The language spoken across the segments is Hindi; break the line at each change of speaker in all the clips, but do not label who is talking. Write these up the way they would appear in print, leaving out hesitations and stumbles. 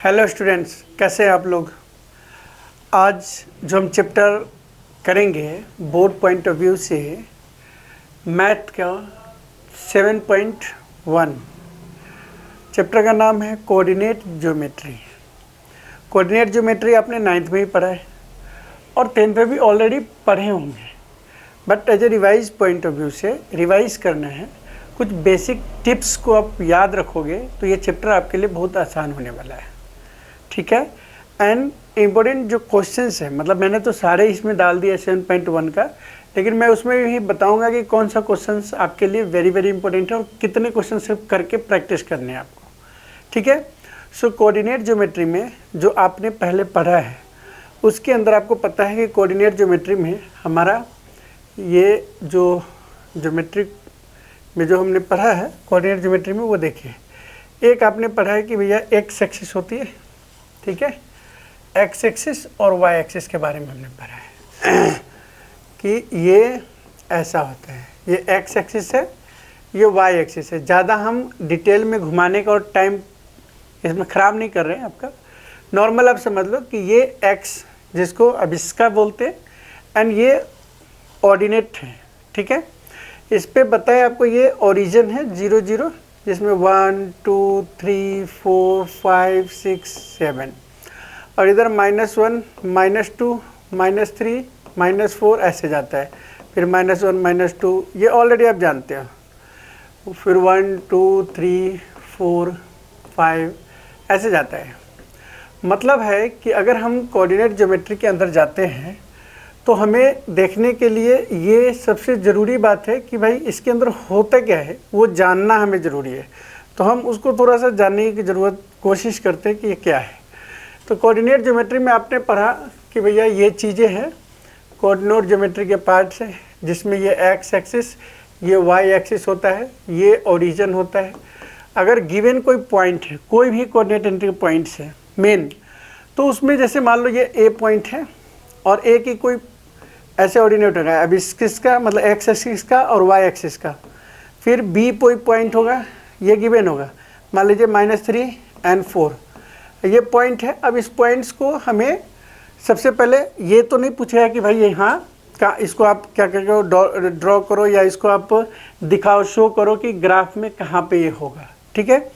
हेलो स्टूडेंट्स, कैसे हैं आप लोग। आज जो हम चैप्टर करेंगे बोर्ड पॉइंट ऑफ व्यू से मैथ का 7.1 चैप्टर का नाम है कोऑर्डिनेट ज्योमेट्री। कोऑर्डिनेट ज्योमेट्री आपने 9th में ही पढ़ा है और 10th में भी ऑलरेडी पढ़े होंगे, but as a revise point of view से रिवाइज करना है। कुछ बेसिक टिप्स को आप याद रखोगे तो ये चैप्टर आपके लिए बहुत आसान होने वाला है, ठीक है। एंड इम्पोर्टेंट जो क्वेश्चंस है, मतलब मैंने तो सारे इसमें डाल दिया 7.1 का, लेकिन मैं उसमें भी बताऊंगा कि कौन सा क्वेश्चंस आपके लिए वेरी वेरी इंपॉर्टेंट है और कितने क्वेश्चन सिर्फ करके प्रैक्टिस करने हैं आपको, ठीक है। सो कोऑर्डिनेट ज्योमेट्री में जो आपने पहले पढ़ा है उसके अंदर आपको पता है कि कोऑर्डिनेट ज्योमेट्री में हमारा ये जो ज्योमेट्रिक में जो हमने पढ़ा है कोऑर्डिनेट ज्योमेट्री में, वो देखिए, एक आपने पढ़ा है कि भैया एक्स एक्सिस होती है, ठीक है। एक्स एक्सिस और वाई एक्सिस के बारे में हमने पढ़ा है कि ये ऐसा होता है, ये एक्स एक्सिस है, ये वाई एक्सिस है। ज़्यादा हम डिटेल में घुमाने का और टाइम इसमें ख़राब नहीं कर रहे हैं आपका। नॉर्मल आप समझ लो कि ये एक्स जिसको अब इसका बोलते हैं एंड ये ऑर्डिनेट है, ठीक है। इस पर बताए आपको ये ओरिजिन है 0 0, जिसमें 1 2 3 4 5 6 7 और इधर -1 -2 -3 -4 ऐसे जाता है, फिर -1 -2, ये ऑलरेडी आप जानते हो। फिर 1 2 3 4 5 ऐसे जाता है। मतलब है कि अगर हम कोऑर्डिनेट ज्योमेट्री के अंदर जाते हैं तो हमें देखने के लिए ये सबसे ज़रूरी बात है कि भाई इसके अंदर होता क्या है वो जानना हमें ज़रूरी है। तो हम उसको थोड़ा सा जानने की ज़रूरत कोशिश करते हैं कि ये क्या है। तो कोऑर्डिनेट ज्योमेट्री में आपने पढ़ा कि भैया ये चीज़ें हैं, कोऑर्डिनेट ज्योमेट्री के पार्ट्स हैं, जिसमें ये एक्स एक्सिस, ये वाई एक्सिस होता है, ये ओरिजिन होता है। अगर गिवन कोई पॉइंट है, कोई भी कोऑर्डिनेट के पॉइंट्स है मेन, तो उसमें जैसे मान लो ये ए पॉइंट है और ए की कोई ऐसे ऑर्डिनेट होगा, अब इसका मतलब एक्स एक्सिस का और वाई एक्सिस का। फिर बी कोई पॉइंट होगा, ये गिवन होगा, मान लीजिए -3 और 4 ये पॉइंट है। अब इस पॉइंट्स को हमें सबसे पहले ये तो नहीं पूछेगा कि भाई यहाँ का इसको आप क्या करो, ड्रॉ करो या इसको आप दिखाओ, शो करो कि ग्राफ में कहाँ पे ये होगा, ठीक है।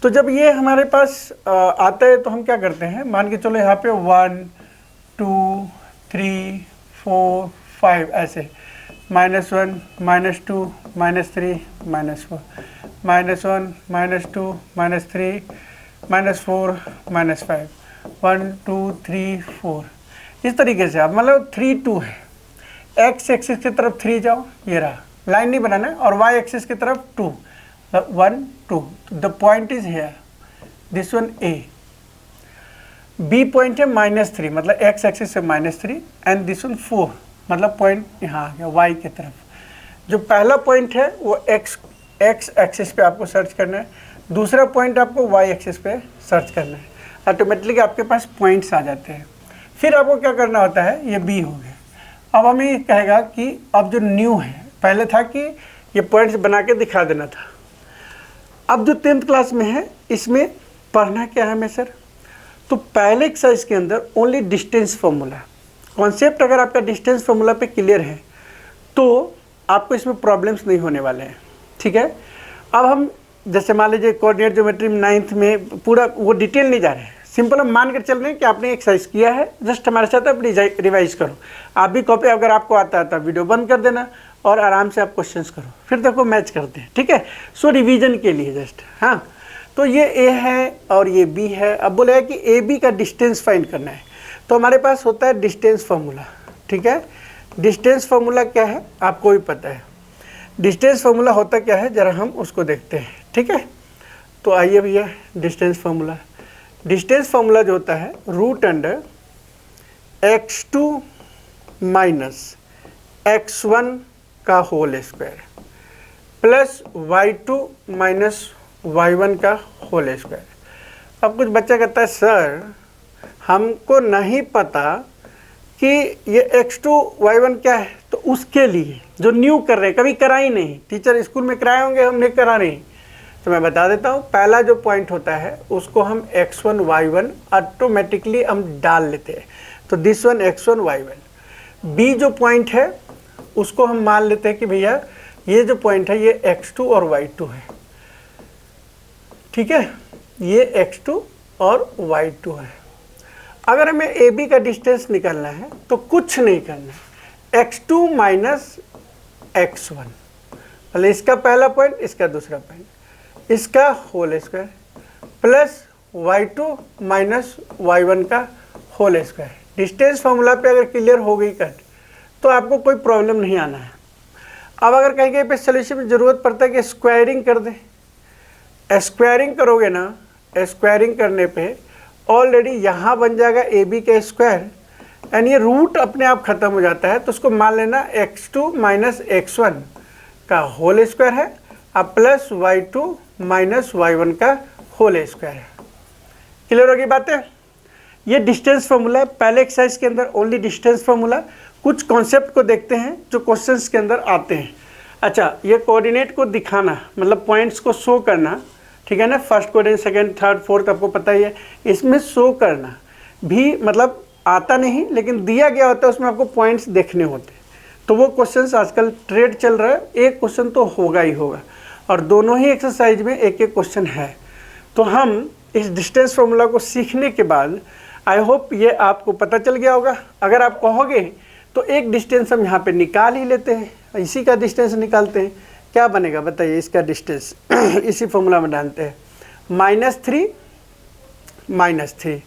तो जब ये हमारे पास आता है तो हम क्या करते हैं, मान के चलो यहाँ पे 1 2 3 4 5 ऐसे, -1 -2 -3 -4 -1 -2 -3 -4 -5 1 2 3 4 इस तरीके से आप मतलब 3 2 है। एक्स एक्सिस की तरफ 3 जाओ, ये रहा, लाइन नहीं बनाना है, और वाई एक्सिस की तरफ 2 1 2। The point is here, this one A. B point है -3, मतलब एक्स एक्सिस से -3 एंड दिस वन 4, मतलब पॉइंट यहाँ आ गया वाई की तरफ। जो पहला पॉइंट है वो एक्स एक्सिस पे आपको सर्च करना है, दूसरा पॉइंट आपको वाई एक्सिस पे सर्च करना है। ऑटोमेटिकली आपके पास पॉइंट्स आ जाते हैं। फिर आपको क्या करना होता है, ये बी हो गया। अब हमें कहेगा कि अब जो न्यू है, पहले था कि ये पॉइंट्स बना के दिखा देना था, अब जो 10th क्लास में है इसमें पढ़ना क्या है हमें सर। तो पहले एक्सरसाइज के अंदर ओनली डिस्टेंस फार्मूला कॉन्सेप्ट, अगर आपका डिस्टेंस फार्मूला पे क्लियर है तो आपको इसमें प्रॉब्लम्स नहीं होने वाले हैं, ठीक है। अब हम जैसे मान लीजिए कोऑर्डिनेट ज्योमेट्री में 9th में पूरा वो डिटेल नहीं जा रहे हैं, सिंपल हम मान कर चल रहे हैं कि आपने एक्सरसाइज किया है, जस्ट हमारे साथ आप रिवाइज करो। आप भी कॉपी अगर आपको आता है तो वीडियो बंद कर देना और आराम से आप क्वेश्चंस करो, फिर देखो मैच करते हैं, ठीक है। सो रिवीजन के लिए जस्ट, हाँ। तो ये ए है और ये बी है। अब बोले कि ए बी का डिस्टेंस फाइंड करना है, तो हमारे पास होता है डिस्टेंस फार्मूला, ठीक है। डिस्टेंस फार्मूला क्या है आपको भी पता है। डिस्टेंस फार्मूला होता क्या है जरा हम उसको देखते हैं, ठीक है। तो आइए भैया, डिस्टेंस फार्मूला, डिस्टेंस फार्मूला जो होता है √(x2 - x1 का whole square plus y2 - y1 का होल स्क्वायर। अब कुछ बच्चा कहता है सर हमको नहीं पता कि ये x2 y1 क्या है, तो उसके लिए जो न्यू कर रहे हैं, कभी करा ही नहीं, टीचर स्कूल में कराए होंगे, हमने करा नहीं, तो मैं बता देता हूँ, पहला जो पॉइंट होता है उसको हम x1 y1 ऑटोमेटिकली हम डाल लेते हैं, तो this one x1 y1। B जो पॉइंट है उसको हम मान लेते हैं कि भैया ये जो पॉइंट है ये x2 और y2 है, ठीक है, ये x2 और y2 है। अगर हमें ए बी का डिस्टेंस निकालना है तो कुछ नहीं करना है, x2 माइनस x1, मतलब इसका पहला पॉइंट, इसका दूसरा पॉइंट, इसका whole square plus y2 minus y1 का होल स्क्वायर। डिस्टेंस फार्मूला पे अगर क्लियर हो गई कट तो आपको कोई प्रॉब्लम नहीं आना है। अब अगर कहीं कहीं पे सोल्यूशन में ज़रूरत पड़ता है कि स्क्वायरिंग कर दें, स्क्वायरिंग करोगे ना, स्क्वायरिंग करने पे ऑलरेडी यहाँ बन जाएगा ए बी का स्क्वायर, एंड ये रूट अपने आप ख़त्म हो जाता है, तो उसको मान लेना x2 माइनस x1 का होल स्क्वायर है, अब प्लस y2 माइनस y1 का होल स्क्वायर है। क्लियर होगी बातें? ये डिस्टेंस फार्मूला है, पहले एक्सरसाइज के अंदर ओनली डिस्टेंस फार्मूला। कुछ कॉन्सेप्ट को देखते हैं जो क्वेश्चंस के अंदर आते हैं। अच्छा, ये कोऑर्डिनेट को दिखाना मतलब पॉइंट्स को शो करना, ठीक है ना, first coordinate, second, third, fourth, आपको पता ही है। इसमें शो करना भी मतलब आता नहीं, लेकिन दिया गया होता है उसमें आपको पॉइंट्स देखने होते हैं। तो वो क्वेश्चंस आजकल ट्रेड चल रहा है, एक क्वेश्चन तो होगा ही होगा, और दोनों ही एक्सरसाइज में एक एक क्वेश्चन है। तो हम इस डिस्टेंस फार्मूला को सीखने के बाद आई होप ये आपको पता चल गया होगा। अगर आप कहोगे तो एक डिस्टेंस हम यहाँ पे निकाल ही लेते हैं, इसी का डिस्टेंस निकालते हैं। क्या बनेगा बताइए इसका डिस्टेंस इसी फॉर्मूला में डालते हैं, -3 -3,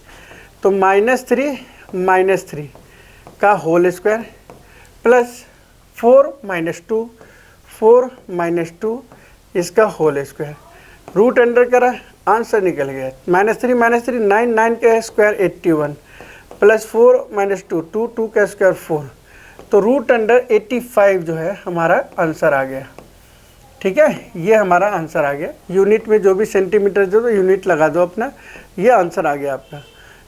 तो -3 का होल स्क्वायर प्लस 4 - 2 इसका होल स्क्वायर, रूट अंडर करा, आंसर निकल गया। -3 9 का स्क्वायर 81 प्लस 4 - 2 2 का स्क्वायर 4, तो रूट अंडर 85 जो है हमारा आंसर आ गया। ठीक है, ये हमारा आंसर आ गया। यूनिट में जो भी सेंटीमीटर जो तो यूनिट लगा दो अपना, ये आंसर आ गया आपका।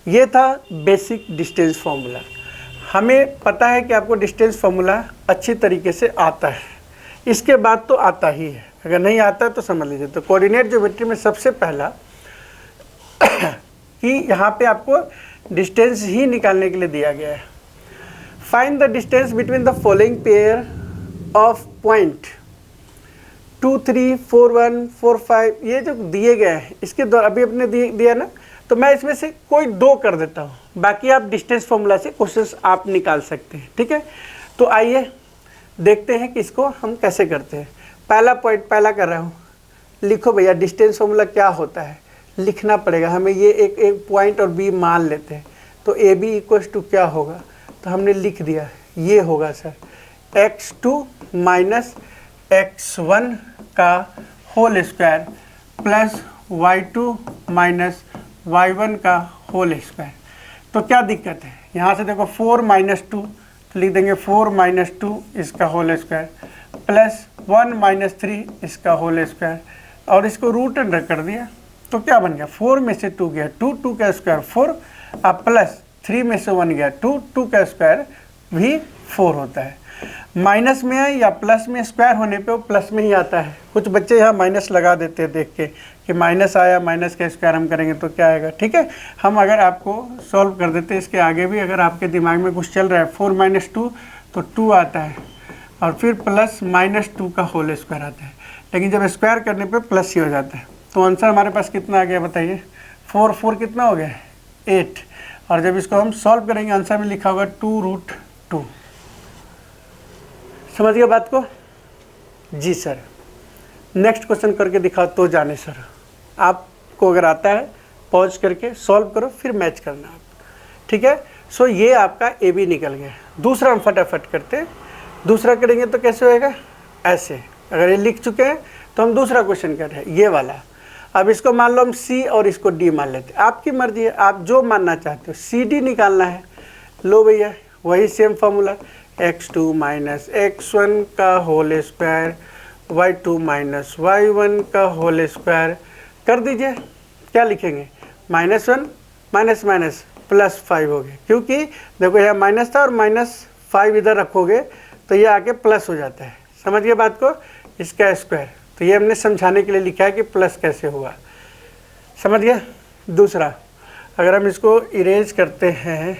ये था बेसिक डिस्टेंस फार्मूला। हमें पता है कि आपको डिस्टेंस फार्मूला अच्छी तरीके से आता है, इसके बाद तो आता ही है, अगर नहीं आता है तो समझ लीजिए। तो कोऑर्डिनेट ज्योमेट्री में सबसे पहला कि यहाँ पे आपको डिस्टेंस ही निकालने के लिए दिया गया है। Find the distance between the following pair of point 2 3 4 1 4 5, ये जो दिए गए हैं इसके द्वारा अभी अपने दिया ना, तो मैं इसमें से कोई 2 कर देता हूँ, बाकी आप डिस्टेंस फार्मूला से क्वेश्चंस आप निकाल सकते हैं। ठीक है, तो आइए देखते हैं कि इसको हम कैसे करते हैं। पहला पॉइंट पहला कर रहा हूँ, लिखो भैया डिस्टेंस फार्मूला क्या होता है, लिखना पड़ेगा हमें। ये एक पॉइंट और बी मान लेते हैं, तो ए बी इक्वल्स टू क्या होगा, तो हमने लिख दिया, ये होगा सर x2 माइनस x1 का whole square plus y2 minus y1 का होल स्क्वायर। तो क्या दिक्कत है, यहाँ से देखो 4 - 2, तो लिख देंगे 4 - 2 इसका होल स्क्वायर प्लस 1 - 3 इसका होल स्क्वायर, और इसको रूट अंडर कर दिया, तो क्या बन गया, 4 में से 2 गया 2, 2 का स्क्वायर 4, अब प्लस 3 में से 1 गया 2, 2 का स्क्वायर भी 4 होता है। माइनस में है या प्लस में, स्क्वायर होने पे वो प्लस में ही आता है। कुछ बच्चे यहाँ माइनस लगा देते हैं देख के कि माइनस आया, माइनस का स्क्वायर हम करेंगे तो क्या आएगा। ठीक है, हम अगर आपको सॉल्व कर देते हैं इसके आगे भी, अगर आपके दिमाग में कुछ चल रहा है 4 - 2 तो 2 आता है, और फिर प्लस -2 का होल स्क्वायर आता है, लेकिन जब स्क्वायर करने पे प्लस ही हो जाता है। तो आंसर हमारे पास कितना आ गया बताइए, 4 कितना हो गया 8, और जब इसको हम सॉल्व करेंगे आंसर में लिखा होगा 2√2। समझ गए बात को? जी सर, नेक्स्ट क्वेश्चन करके दिखाओ तो जाने सर। आपको अगर आता है पॉज करके सॉल्व करो, फिर मैच करना आप। ठीक है, सो ये आपका ए बी निकल गया। दूसरा हम फटाफट करते हैं, दूसरा करेंगे तो कैसे होएगा, ऐसे। अगर ये लिख चुके हैं तो हम दूसरा क्वेश्चन कर रहे हैं, ये वाला। अब इसको मान लो हम सी और इसको डी मान लेते हैं, आपकी मर्जी है, आप जो मानना चाहते हो। सी डी निकालना है, लो भैया वही same formula, x2 minus x1 का whole square y2 minus y1 का होल स्क्वायर कर दीजिए। क्या लिखेंगे, -1 माइनस माइनस +5 हो गया, क्योंकि देखो यहाँ माइनस था और -5 इधर रखोगे तो ये आके प्लस हो जाता है। समझ गए बात को, इसका स्क्वायर, तो ये हमने समझाने के लिए लिखा है कि प्लस कैसे हुआ, समझ गया। दूसरा, अगर हम इसको इरेज करते हैं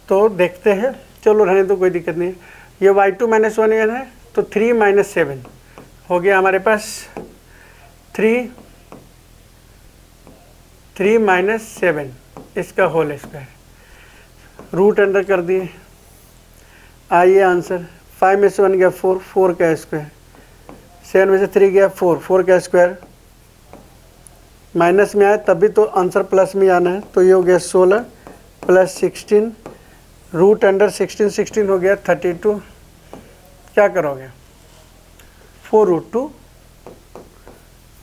तो देखते हैं, चलो रहने दो, कोई दिक्कत नहीं है। ये y2 माइनस 1 है तो 3 माइनस 7 हो गया हमारे पास 3 माइनस 7 इसका होल स्क्वायर, रूट अंडर कर दिए। आइए आंसर, 5 में से 1 गया 4, 4 का स्क्वायर, 7 में से 3 गया 4, 4 का स्क्वायर, माइनस में आया तभी तो आंसर प्लस में आना है, तो ये हो गया 16 प्लस 16, रूट अंडर 16, 16 हो गया 32। क्या करोगे, 4√2,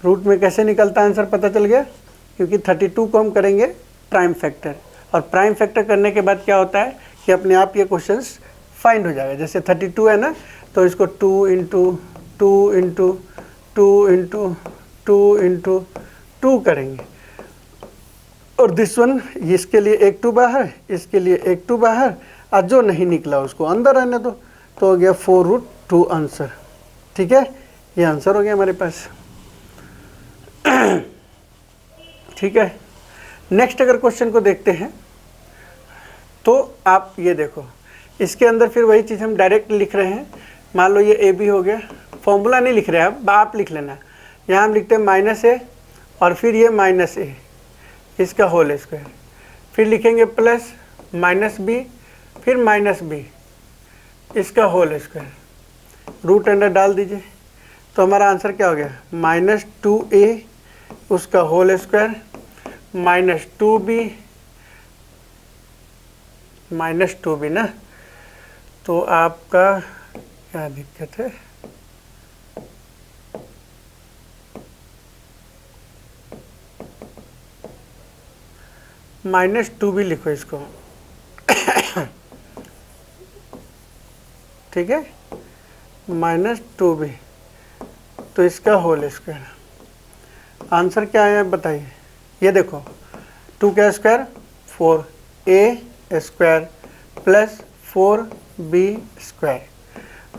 रूट में कैसे निकलता आंसर पता चल गया, क्योंकि 32 को हम करेंगे प्राइम फैक्टर, और प्राइम फैक्टर करने के बाद क्या होता है कि अपने आप ये क्वेश्चंस फाइंड हो जाएगा। जैसे 32 है ना, तो इसको 2 इंटू 2 इंटू 2 इंटू 2 इंटू 2 करेंगे, और दिस वन, इसके लिए एक 2 बाहर, इसके लिए एक 2 बाहर, और जो नहीं निकला उसको अंदर रहने दो, तो हो गया 4√2 आंसर। ठीक है, ये आंसर हो गया हमारे पास। ठीक है, नेक्स्ट अगर क्वेश्चन को देखते हैं तो आप ये देखो, इसके अंदर फिर वही चीज़ हम डायरेक्ट लिख रहे हैं। मान लो ये ए बी हो गया, फॉर्मूला नहीं लिख रहे हैं आप लिख लेना। यहाँ हम लिखते हैं माइनस ए और फिर ये माइनस ए इसका होल स्क्वायर, फिर लिखेंगे प्लस माइनस बी, फिर माइनस बी इसका होल स्क्वायर, रूट अंडर डाल दीजिए, तो हमारा आंसर क्या हो गया, -2a उसका होल स्क्वायर -2b ना। तो आपका क्या दिक्कत है, -2b लिखो इसको। ठीक है, -2b तो इसका होल स्क्वायर, आंसर क्या है बताइए। ये देखो 2 का square 4a square plus 4b square,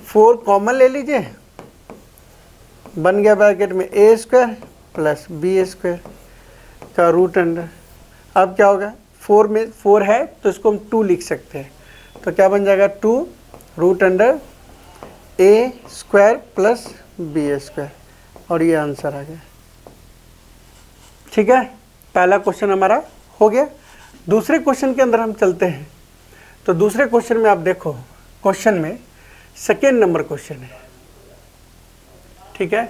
4 common ले लीजिए, बन गया ब्रैकेट में a square plus b square का रूट अंडर। अब क्या होगा, 4 में 4 है तो इसको हम 2 लिख सकते हैं, तो क्या बन जाएगा 2 root under a square plus b square, और ये आंसर आ गया। ठीक है, पहला क्वेश्चन हमारा हो गया। दूसरे क्वेश्चन के अंदर हम चलते हैं, तो दूसरे क्वेश्चन में आप देखो, क्वेश्चन में सेकेंड नंबर क्वेश्चन है। ठीक है,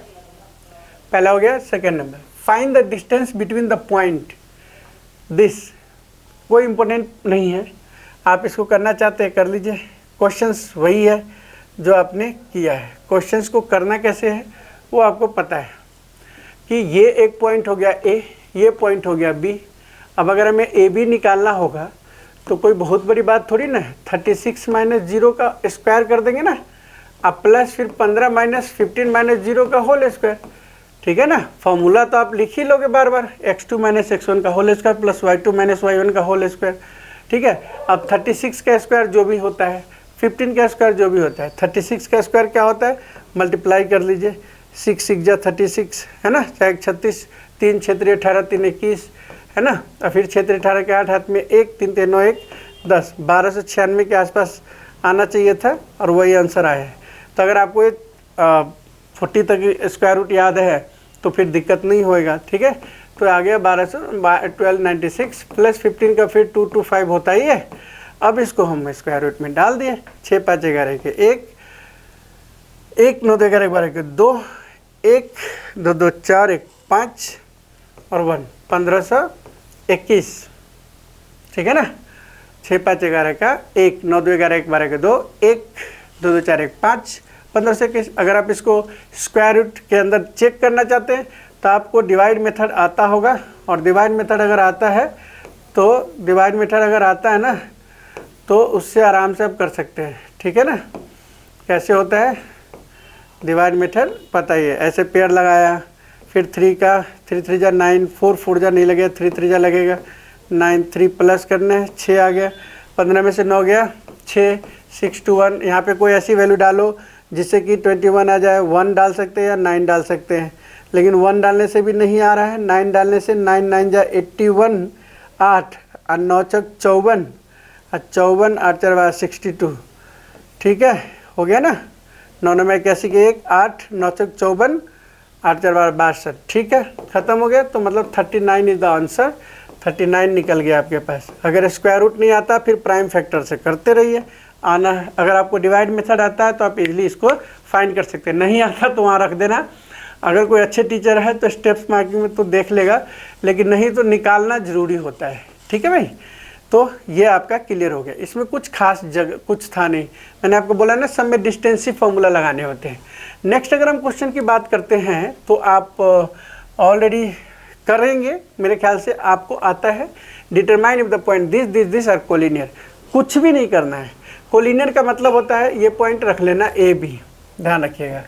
पहला हो गया, second number, find the distance between the point this. कोई इंपॉर्टेंट नहीं है, आप इसको करना चाहते हैं कर लीजिए, क्वेश्चंस वही है जो आपने किया है। क्वेश्चंस को करना कैसे है वो आपको पता है कि ये एक पॉइंट हो गया ए, ये पॉइंट हो गया बी। अब अगर हमें ए बी निकालना होगा तो कोई बहुत बड़ी बात थोड़ी ना है, 36 माइनस 0 का स्क्वायर कर देंगे ना, अब प्लस फिर 15 माइनस 15 माइनस 0 का होल स्क्वायर। ठीक है ना, फॉर्मूला तो आप लिख ही लोगे बार बार, x2 माइनस x1 का whole square plus y2 minus y1 का होल स्क्वायर। ठीक है, अब 36 का स्क्वायर जो भी होता है, 15 का स्क्वायर जो भी होता है, 36 का स्क्वायर क्या होता है, मल्टीप्लाई कर लीजिए, 6 6 जा 36 है ना, चाहे 36, 3 क्षेत्रीय 18, 3 21 है ना, और फिर क्षेत्रीय 18 के 8 हाथ में 1, 3 3 9 1 10, 1296 के आसपास आना चाहिए था, और वही आंसर आया है। तो अगर आपको ये 40 तक स्क्वायर रूट याद है तो फिर दिक्कत नहीं होएगा। ठीक है, तो आ गया 1296 प्लस 15 का फिर 225 होता ही है। अब इसको हम स्क्वायर रूट में डाल दिए, 6 5 11 के 1, 1 9 2 11 12 के 2, 1 2 2 4 1 5 और 1 1521। ठीक है ना, 6 5 11 का 1 9 2 11 1 12 के 2, 1 2 2 4 1 5 1521। अगर आप इसको स्क्वायर रूट के अंदर चेक करना चाहते हैं तो आपको डिवाइड मेथड आता होगा, और डिवाइड मेथड अगर आता है तो डिवाइड मेथड अगर आता है ना तो उससे आराम से आप कर सकते हैं। ठीक है ना, कैसे होता है डिवाइड मेथड पता ही है, ऐसे पेयर लगाया, फिर 3 का 3 3 जा 9, 4 4 जा नहीं लगेगा, 3 3 जा लगेगा 9, 3 प्लस करना है 6 आ गया, 15 में से 9 गया 6, 6 to 1, यहाँ पे कोई ऐसी वैल्यू डालो जिससे कि 21 आ जाए। 1 डाल सकते हैं या 9 डाल सकते हैं, लेकिन 1 डालने से भी नहीं आ रहा है। 9 डालने से 9 9 जा 81, 8 और 9 चौक 54 और 54 8 4 12 62। ठीक है, हो गया ना। 9 9 81 के 1 8 9 चौक 54 8 4 12 62। ठीक है, ख़त्म हो गया। तो मतलब 39 इज़ द आंसर। 39 निकल गया आपके पास। अगर स्क्वायर रूट नहीं आता फिर प्राइम फैक्टर से करते रहिए। आना है, अगर आपको डिवाइड मेथड आता है तो आप इजीली इसको फाइंड कर सकते हैं। नहीं आता तो वहाँ रख देना। अगर कोई अच्छे टीचर है तो स्टेप्स मार्किंग में तो देख लेगा, लेकिन नहीं तो निकालना ज़रूरी होता है। ठीक है भाई, तो ये आपका क्लियर हो गया। इसमें कुछ खास जगह कुछ था नहीं, मैंने आपको बोला ना सब में डिस्टेंसिव फॉर्मूला लगाने होते हैं। नेक्स्ट अगर हम क्वेश्चन की बात करते हैं तो आप ऑलरेडी करेंगे, मेरे ख्याल से आपको आता है। Determine if the point this this this are collinear. कुछ भी नहीं करना है। कोलिनियर का मतलब होता है ये पॉइंट रख लेना ए बी, ध्यान रखिएगा।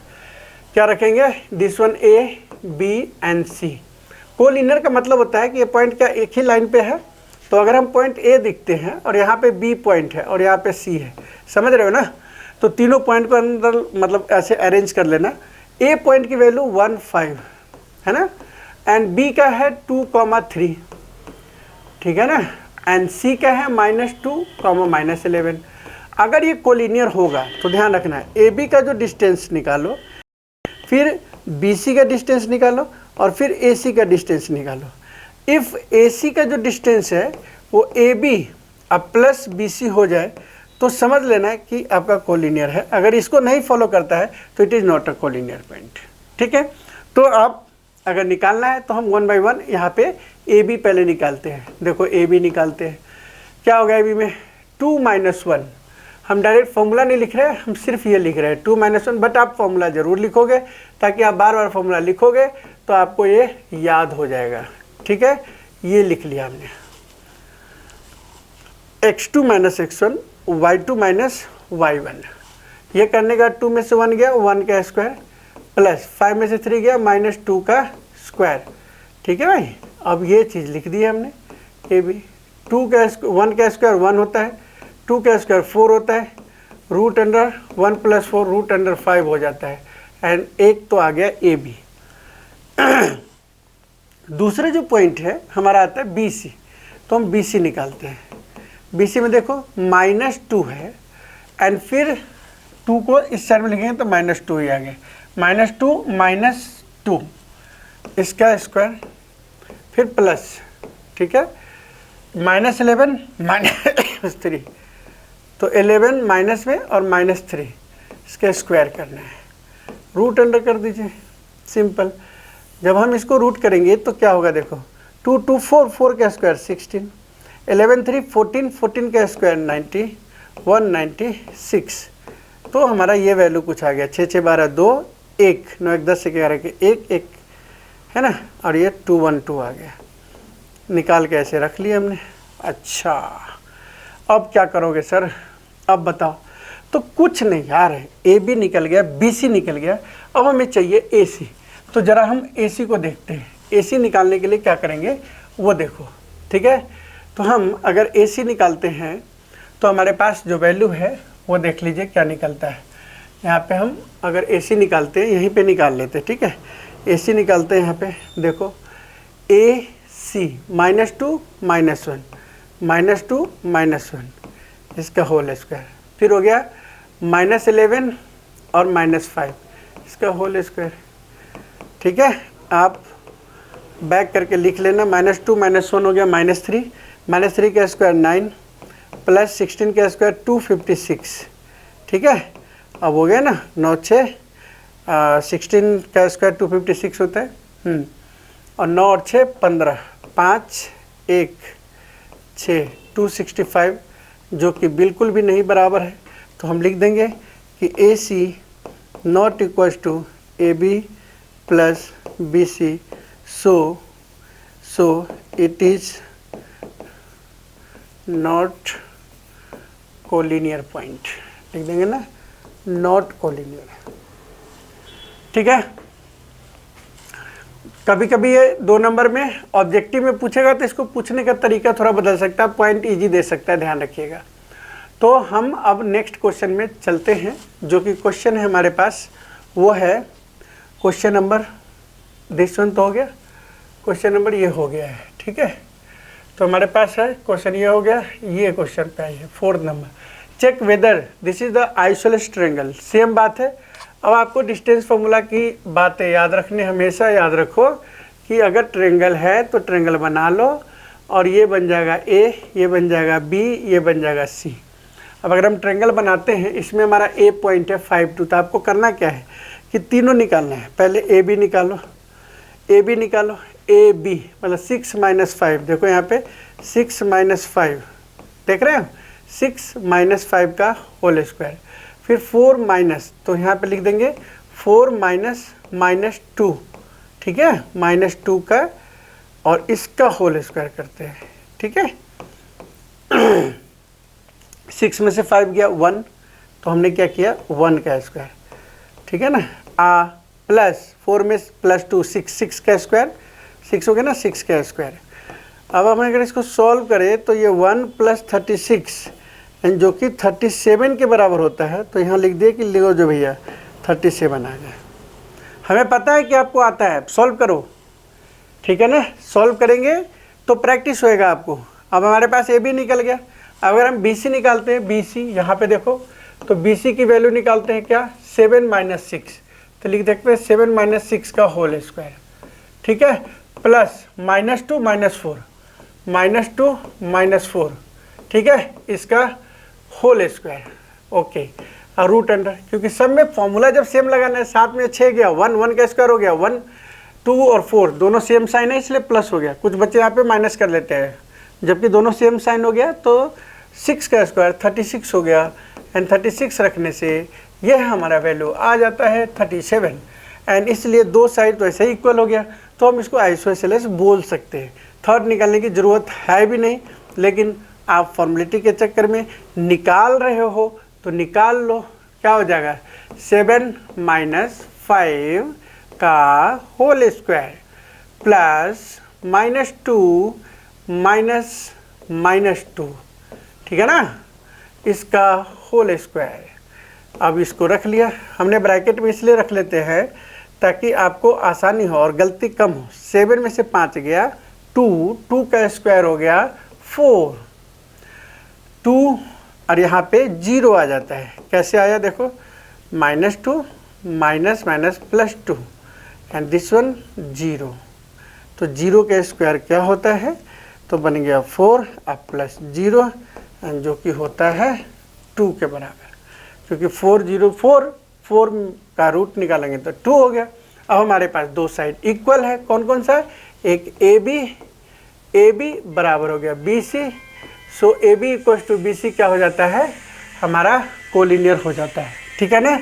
क्या रखेंगे? This one A B and C. Collinear का मतलब होता है कि ये पॉइंट क्या एक ही लाइन पे है। तो अगर हम पॉइंट ए दिखते हैं और यहाँ पे बी पॉइंट है और यहाँ पे सी है, समझ रहे हो ना। तो तीनों पॉइंट को अंदर मतलब ऐसे अरेंज कर लेना। ए पॉइंट की वैल्यू 1 5 है ना, एंड बी का है 2,3, ठीक है ना, एंड सी का है -2, -11। अगर ये कोलिनियर होगा तो ध्यान रखना है ए बी का जो डिस्टेंस निकालो, फिर बी सी का डिस्टेंस निकालो और फिर ए सी का डिस्टेंस निकालो। इफ़ ए सी का जो डिस्टेंस है वो ए बी अब प्लस बी सी हो जाए तो समझ लेना है कि आपका कोलिनियर है। अगर इसको नहीं फॉलो करता है तो it is not a collinear point. ठीक है, तो आप अगर निकालना है तो हम 1 by 1 यहाँ पे ए बी पहले निकालते हैं। देखो ए बी निकालते हैं, क्या होगा ए बी में 2 - 1। हम डायरेक्ट फॉर्मूला नहीं लिख रहे हैं, हम सिर्फ ये लिख रहे हैं 2 - 1, बट आप फॉर्मूला ज़रूर लिखोगे ताकि आप बार बार फॉर्मूला लिखोगे तो आपको ये याद हो जाएगा। ठीक है, ये लिख लिया हमने x2 - x1 y2 - y1। ये करने का 2 में से 1 गया 1 का स्क्वायर प्लस 5 में से 3 गया -2 का स्क्वायर। ठीक है भाई, अब ये चीज़ लिख दी है हमने ए बी। 1 का स्क्वायर 1 होता है, 2 का स्क्वायर 4 होता है, √1 + 4 √5 हो जाता है, एंड एक तो आ गया ए बी। दूसरा जो पॉइंट है हमारा आता है बी सी, तो हम बी सी निकालते हैं। बी सी में देखो -2 है, एंड फिर 2 को इस साइड में लिखेंगे तो -2 ही आ गया। -2 - 2 इसका स्क्वायर फिर प्लस, ठीक है, -11 -3, तो 11 माइनस में और -3 इसका स्क्वायर करना है। रूट अंडर कर दीजिए, सिंपल। जब हम इसको रूट करेंगे तो क्या होगा देखो 2 2 4 4 का स्क्वायर 16, 11 3 14 14 का स्क्वायर 90 196। तो हमारा ये वैल्यू कुछ आ गया 6 6 12 2 1 9 1 10 11 के 1 1 है ना, और ये 212 आ गया। निकाल के ऐसे रख लिया हमने। अच्छा, अब क्या करोगे सर, अब बताओ। तो कुछ नहीं यार, ए बी निकल गया, बी सी निकल गया, अब हमें चाहिए ए सी। तो ज़रा हम ए सी को देखते हैं। ए सी निकालने के लिए क्या करेंगे वो देखो। ठीक है, तो हम अगर ए सी निकालते हैं तो हमारे पास जो वैल्यू है वो देख लीजिए क्या निकलता है। यहाँ पे हम अगर ए सी निकालते हैं, यहीं पे निकाल लेते हैं। ठीक है, ए सी निकालते हैं, यहाँ पे देखो ए सी -2 - 1 -2 - 1 इसका होल स्क्वायर, फिर हो गया -11 और -5 इसका होल स्क्वायर। ठीक है, आप बैक करके लिख लेना। -2 - 1 हो गया -3, -3 का स्क्वायर 9 प्लस 16 का स्क्वायर 256। ठीक है, अब हो गया ना 9 6 16 का स्क्वायर 256 होता है, और 9 और 6 15 5 1 6 265, जो कि बिल्कुल भी नहीं बराबर है। तो हम लिख देंगे कि A C not equal to A B plus B C, so it is not collinear point. लिख देंगे ना, नॉट कोलिनियर। ठीक है, कभी कभी ये 2 नंबर में ऑब्जेक्टिव में पूछेगा तो इसको पूछने का तरीका थोड़ा बदल सकता है, पॉइंट इजी दे सकता है, ध्यान रखिएगा। तो हम अब नेक्स्ट क्वेश्चन में चलते हैं, जो कि क्वेश्चन है हमारे पास, वो है क्वेश्चन नंबर, दिस वन तो हो गया, क्वेश्चन नंबर ये हो गया है, ठीक है। तो हमारे पास है क्वेश्चन ये हो गया, ये क्वेश्चन पे आई है 4th number, check whether this is the isosceles triangle. Same बात है। अब आपको डिस्टेंस फार्मूला की बातें याद रखनी, हमेशा याद रखो कि अगर ट्रायंगल है तो ट्रायंगल बना लो, और ये बन जाएगा ए, ये बन जाएगा बी, ये बन जाएगा सी। अब अगर हम ट्रायंगल बनाते हैं, इसमें हमारा ए पॉइंट है 5 2, तो आपको करना क्या है कि तीनों निकालना है। पहले ए बी निकालो, ए बी निकालो, ए बी मतलब 6 - 5, देखो यहाँ पे 6 - 5 देख रहे हैं, 6 - 5 का होल स्क्वायर, फिर 4 माइनस, तो यहाँ पे लिख देंगे 4 माइनस 2, ठीक है, -2 का, और इसका होल स्क्वायर करते हैं, ठीक है। 6 में से 5 गया 1, तो हमने क्या किया 1 का स्क्वायर, ठीक है ना, प्लस 4 में +2 6 का स्क्वायर, 6 हो गया ना, 6 का स्क्वायर। अब हम अगर इसको सॉल्व करें तो ये 1 + 36 एंड जो कि 37 के बराबर होता है, तो यहाँ लिख दिए कि लिखो जो भैया 37 आ गया। हमें पता है कि आपको आता है, सॉल्व करो, ठीक है ना, सॉल्व करेंगे तो प्रैक्टिस होएगा आपको। अब हमारे पास ए बी निकल गया। अगर हम बी सी निकालते हैं, बी सी यहाँ पे देखो, तो बी सी की वैल्यू निकालते हैं क्या, 7 - 6, तो लिख देखते हैं 7 - 6 का होल स्क्वायर, ठीक है, प्लस -2 - 4, -2 - 4, ठीक है, इसका होल स्क्वायर, ओके, और रूट अंडर, क्योंकि सब में फॉर्मूला जब सेम लगाना है, 7 में 6 गया 1 का स्क्वायर हो गया, 1 2 और 4 दोनों सेम साइन है, इसलिए प्लस हो गया। कुछ बच्चे यहाँ पे माइनस कर लेते हैं, जबकि दोनों सेम साइन हो गया, तो 6 का स्क्वायर 36 हो गया, एंड 36 रखने से यह हमारा वैल्यू आ जाता है 37, एंड इसलिए दो साइड तो ऐसे ही इक्वल हो गया, तो हम इसको आइसोसेलेस बोल सकते हैं। थर्ड निकालने की ज़रूरत है भी नहीं, लेकिन आप फॉर्मेलिटी के चक्कर में निकाल रहे हो तो निकाल लो। क्या हो जाएगा, 7 - 5 का होल स्क्वायर प्लस -2 -2, ठीक है ना, इसका होल स्क्वायर। अब इसको रख लिया हमने, ब्रैकेट में इसलिए रख लेते हैं ताकि आपको आसानी हो और गलती कम हो। 7 में से 5 गया 2 का स्क्वायर हो गया 4, 2 और यहाँ पे 0 आ जाता है। कैसे आया देखो, -2 -+ 2 एंड दिस वन 0, तो 0 का स्क्वायर क्या होता है, तो बन गया 4 अब +0 एंड जो कि होता है 2 के बराबर, क्योंकि 4 का रूट निकालेंगे तो 2 हो गया। अब हमारे पास दो साइड इक्वल है, कौन कौन सा, एक ए बी बराबर हो गया BC, सो AB = BC क्या हो जाता है, हमारा कोलिनियर हो जाता है, ठीक है ना।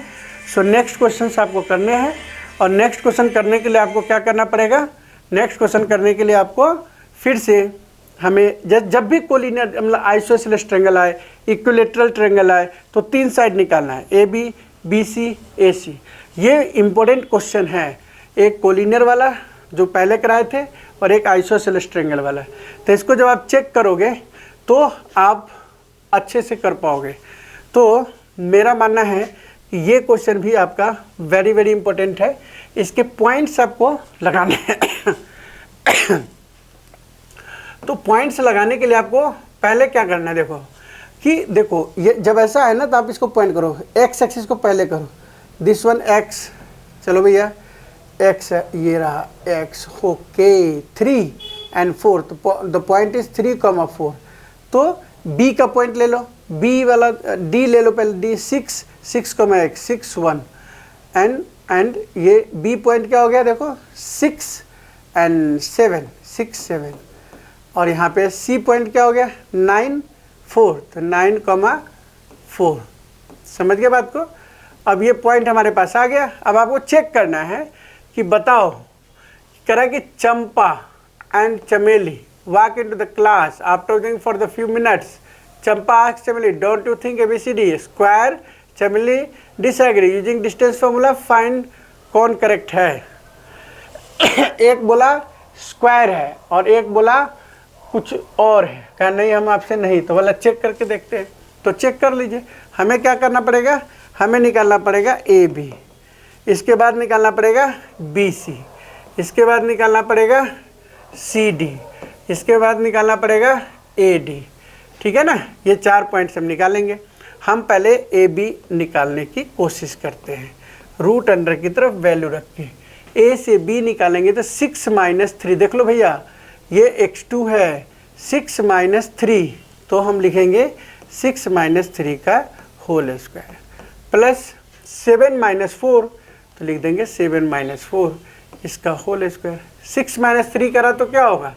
सो नेक्स्ट क्वेश्चन आपको करने हैं, और नेक्स्ट क्वेश्चन करने के लिए आपको क्या करना पड़ेगा, नेक्स्ट क्वेश्चन करने के लिए आपको फिर से हमें जब भी कोलिनियर मतलब आइसोसेलेस ट्रायंगल आए, इक्विलेटरल ट्रायंगल आए, तो 3 साइड निकालना है, AB BC AC। ये इम्पोर्टेंट क्वेश्चन है, एक कोलिनियर वाला जो पहले कराए थे और एक आइसोसेलेस ट्रायंगल वाला। तो इसको जब आप चेक करोगे तो आप अच्छे से कर पाओगे। तो मेरा मानना है कि ये क्वेश्चन भी आपका वेरी इंपॉर्टेंट है, इसके पॉइंट्स आपको लगाने हैं। तो पॉइंट्स लगाने के लिए आपको पहले क्या करना है, देखो ये जब ऐसा है ना, तो आप इसको पॉइंट करो, एक्स एक्सिस को पहले करो, दिस वन एक्स, चलो भैया एक्स है, ये रहा एक्स, ओके 3 एंड 4, तो द पॉइंट इज 3, 4, तो बी का पॉइंट ले लो, बी वाला डी ले लो पहले, डी 6 x 6 1 एंड ये बी पॉइंट क्या हो गया देखो 6 एंड 7 6 7, और यहाँ पे सी पॉइंट क्या हो गया 9 4, तो 9, 4, समझ गए बात को। अब ये पॉइंट हमारे पास आ गया। अब आपको चेक करना है कि बताओ, करा कि चंपा एंड चमेली walk into the class after waiting for the few minutes. Champa asks Chameli, don't you think ABCD square? Chameli disagree, using distance formula find कौन करेक्ट है। एक बोला स्क्वायर है और एक बोला कुछ और है, कहा नहीं हम आपसे नहीं, तो बोला चेक करके देखते हैं। तो चेक कर लीजिए, हमें क्या करना पड़ेगा, हमें निकालना पड़ेगा ए बी, इसके बाद निकालना पड़ेगा बी सी, इसके बाद निकालना पड़ेगा सी डी, इसके बाद निकालना पड़ेगा ए डी। ठीक है ना, ये 4 पॉइंट्स हम निकालेंगे। हम पहले ए बी निकालने की कोशिश करते हैं, रूट अंडर की तरफ वैल्यू रख के ए से बी निकालेंगे तो 6 - 3, देख लो भैया ये x2 है, 6 - 3 तो हम लिखेंगे 6 - 3 का होल स्क्वायर प्लस 7 - 4 तो लिख देंगे 7 - 4 इसका होल स्क्वायर। 6 - 3 करा तो क्या होगा,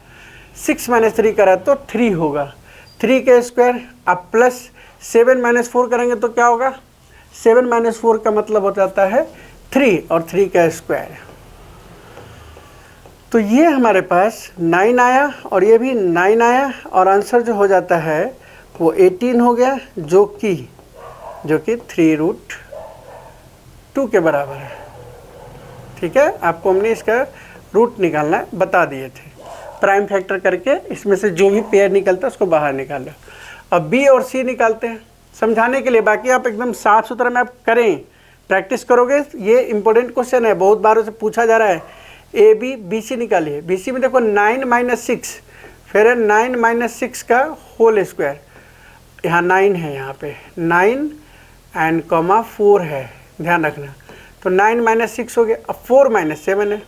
6 - 3 करा तो 3 होगा, 3 का स्क्वायर। अब प्लस 7 - 4 करेंगे तो क्या होगा, 7 - 4 का मतलब हो जाता है 3 और 3 का स्क्वायर। तो ये हमारे पास 9 आया और ये भी 9 आया और आंसर जो हो जाता है वो 18 हो गया, जो कि 3√2 के बराबर है। ठीक है, आपको हमने इसका रूट निकालना बता दिए थे, प्राइम फैक्टर करके इसमें से जो भी पेयर निकलता है उसको बाहर निकालो। अब बी और सी निकालते हैं समझाने के लिए, बाकी आप एकदम साफ सुथरा में आप करें, प्रैक्टिस करोगे। ये इंपॉर्टेंट क्वेश्चन है, बहुत बार उसे पूछा जा रहा है। ए बी बी सी निकालिए, बी सी में देखो 9 - 6 फिर है 9 - 6 का होल स्क्वायर, यहाँ 9 है, यहाँ पे 9 एंड कॉमा 4 है, ध्यान रखना। तो 9 - 6 हो गया। अब 4 - 7 है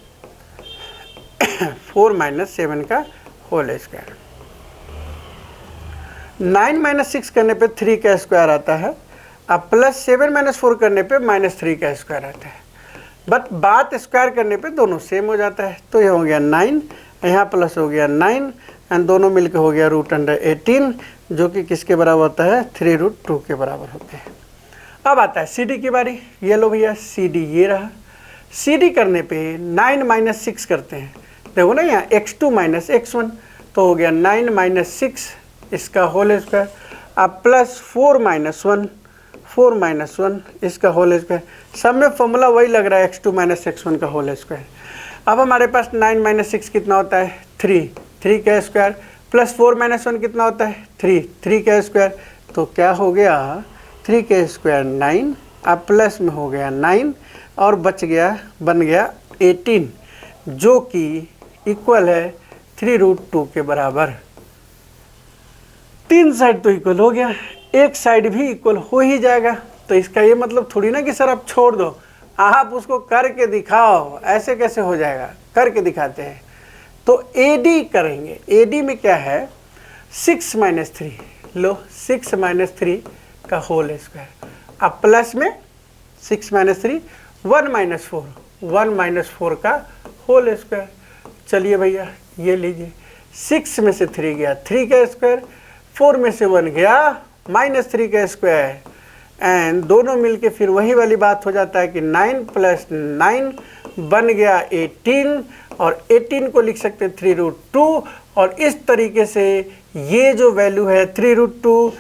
4 - 7 का होल स्क्वायर। 9 - 6 करने पे 3 का स्क्वायर आता है, अब प्लस 7 - 4 करने पे -3 का स्क्वायर आता है, बट बात स्क्वायर करने पे दोनों सेम हो जाता है। तो ये हो गया 9, यहाँ प्लस हो गया 9 एंड दोनों मिलकर हो गया √18, जो कि किसके बराबर होता है, 3√2 के बराबर होते हैं। अब आता है सी डी की बारी। ये लो भैया सी डी ये रहा। सी डी करने पे 9 - 6 करते हैं, देखो ना यहाँ x2 - x1 तो हो गया 9 - 6 इसका होल स्क्वायर, अब प्लस 4 - 1 इसका होल स्क्वायर। सब में फॉर्मूला वही लग रहा है, x2 - x1 का होल स्क्वायर। अब हमारे पास 9 - 6 कितना होता है, 3 का स्क्वायर प्लस 4 - 1 कितना होता है, 3 का स्क्वायर। तो क्या हो गया, 3 का स्क्वायर 9, अब प्लस में हो गया 9 और बच गया, बन गया 18, जो कि इक्वल है 3√2 के बराबर। 3 साइड तो इक्वल हो गया, एक साइड भी इक्वल हो ही जाएगा। तो इसका ये मतलब थोड़ी ना कि सर आप छोड़ दो, आप उसको करके दिखाओ, ऐसे कैसे हो जाएगा, करके दिखाते हैं। तो AD करेंगे, AD में क्या है, 6 - 3 लो, 6 - 3 का होल स्क्वायर, अब प्लस में 6 - 3 1 - 4 का होल स्क्वायर। चलिए भैया ये लीजिए, 6 में से 3 गया 3 का स्क्वायर, 4 में से 1 गया -3 का स्क्वायर, एंड दोनों मिलके फिर वही वाली बात हो जाता है कि 9 + 9 बन गया 18, और 18 को लिख सकते हैं 3√2। और इस तरीके से ये जो वैल्यू है 3√2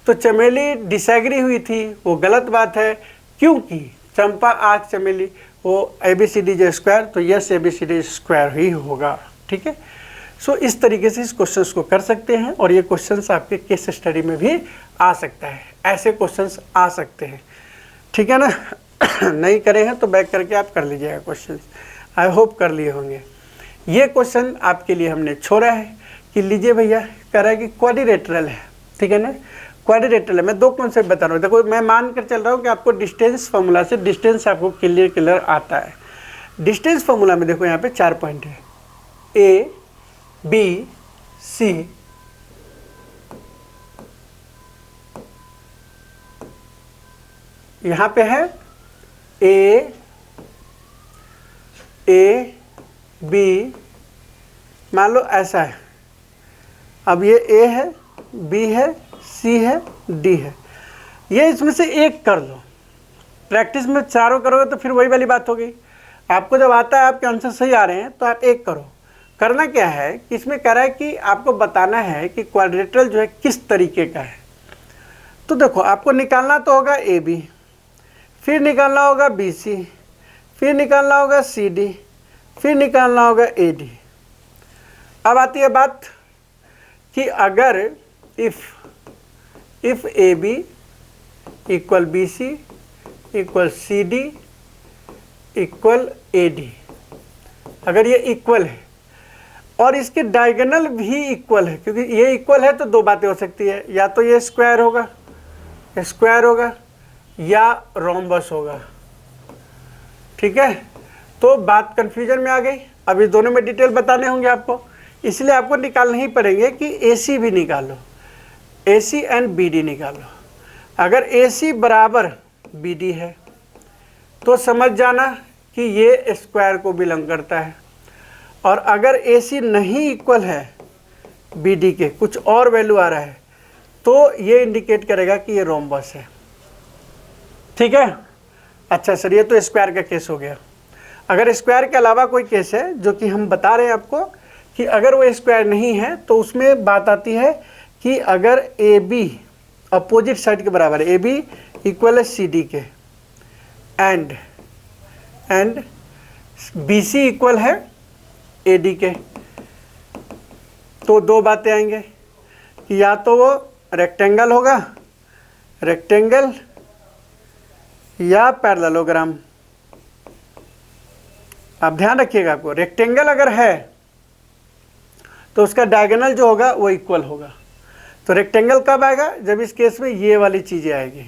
तो चमेली डिसएग्री हुई थी, वो गलत बात है, क्योंकि चंपा आँख चमेली वो ABCD जो स्क्वायर, तो यस ABCD स्क्वायर ही होगा। ठीक है, सो इस तरीके से इस क्वेश्चंस को कर सकते हैं, और ये क्वेश्चंस आपके केस स्टडी में भी आ सकता है, ऐसे क्वेश्चंस आ सकते हैं। ठीक है ना नहीं करे हैं तो बैक करके आप कर लीजिएगा क्वेश्चंस, आई होप कर लिए होंगे। ये क्वेश्चन आपके लिए हमने छोड़ा है कि लीजिए भैया, कह रहा है कि क्वाड्रिलेटरल है, ठीक है ना, क्वाड्रिलेटरल है। मैं 2 कॉन्सेप्ट बता रहा हूँ, देखो मैं मान कर चल रहा हूँ कि आपको डिस्टेंस फार्मूला से डिस्टेंस आपको क्लियर आता है। डिस्टेंस फार्मूला में देखो यहाँ पे 4 पॉइंट है, A B C यहाँ पे है A B, मान लो ऐसा है। अब ये A है, B है, C है, D है, ये इसमें से एक कर लो। प्रैक्टिस में चारों करोगे तो फिर वही वाली बात हो गई। आपको जब आता है, आपके आंसर सही आ रहे हैं तो आप एक करो। करना क्या है कि इसमें कह रहा है कि आपको बताना है कि क्वाड्रिलेटरल जो है किस तरीके का है। तो देखो आपको निकालना तो होगा AB, फिर निकालना होगा BC, फिर निकालना होगा CD, फिर निकालना होगा AD। अब आती है बात कि अगर if A B equal B C equal C D equal A D, अगर ये इक्वल है और इसके डायगोनल भी इक्वल है, क्योंकि ये इक्वल है तो दो बातें हो सकती है, या तो ये स्क्वायर होगा या रोम्बस होगा। ठीक है, तो बात कंफ्यूजन में आ गई। अब इस दोनों में डिटेल बताने होंगे आपको, इसलिए आपको निकालने ही पड़ेंगे कि AC भी निकालो, AC एंड BD निकालो। अगर AC बराबर BD है तो समझ जाना कि ये स्क्वायर को बिलोंग करता है, और अगर AC नहीं इक्वल है BD के, कुछ और वैल्यू आ रहा है, तो ये इंडिकेट करेगा कि ये रोम्बस है। ठीक है, अच्छा सर, ये तो स्क्वायर का केस हो गया। अगर स्क्वायर के अलावा कोई केस है जो कि हम बता रहे हैं आपको कि अगर वो स्क्वायर नहीं है, तो उसमें बात आती है कि अगर AB अपोजिट साइड के बराबर है, AB इक्वल है CD के, एंड BC इक्वल है AD के, तो दो बातें आएंगे कि या तो वो रेक्टेंगल होगा, रेक्टेंगल या पैरेललोग्राम। आप ध्यान रखिएगा, आपको रेक्टेंगल अगर है तो उसका डायगोनल जो होगा वो इक्वल होगा। तो रेक्टेंगल कब आएगा? जब इस केस में ये वाली चीज़ें आएगी,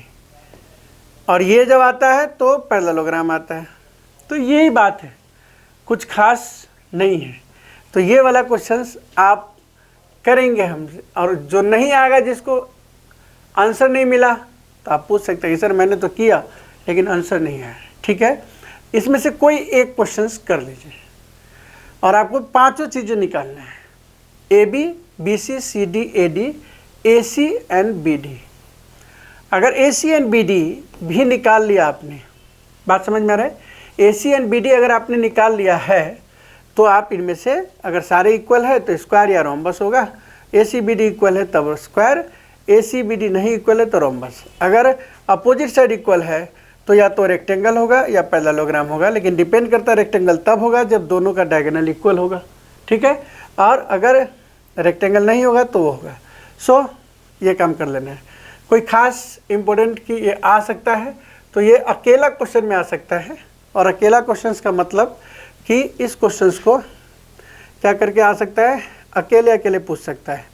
और ये जब आता है तो पैरेललोग्राम आता है। तो यही बात है, कुछ खास नहीं है। तो ये वाला क्वेश्चंस आप करेंगे हमसे, और जो नहीं आएगा, जिसको आंसर नहीं मिला, तो आप पूछ सकते हैं सर मैंने तो किया लेकिन आंसर नहीं आया। ठीक है, इसमें से कोई एक क्वेश्चंस कर लीजिए, और आपको पांचों चीज़ें निकालना है, AB BC CD AD AC and BD। अगर AC एंड BD भी निकाल लिया आपने, बात समझ में आ रहा है, AC एंड BD अगर आपने निकाल लिया है, तो आप इनमें से अगर सारे इक्वल है तो स्क्वायर या रोम्बस होगा, AC BD इक्वल है तब स्क्वायर, AC BD नहीं इक्वल है तो रोम्बस। अगर अपोजिट साइड इक्वल है तो या तो रेक्टेंगल होगा या पैरेललोग्राम होगा, लेकिन डिपेंड करता है रेक्टेंगल तब होगा जब दोनों का डायगोनल इक्वल होगा। ठीक है, और अगर रेक्टेंगल नहीं होगा तो वो होगा। सो ये काम कर लेना है। कोई खास इम्पोर्टेंट कि ये आ सकता है, तो ये अकेला क्वेश्चन में आ सकता है, और अकेला क्वेश्चन का मतलब कि इस क्वेश्चन को क्या करके आ सकता है, अकेले पूछ सकता है।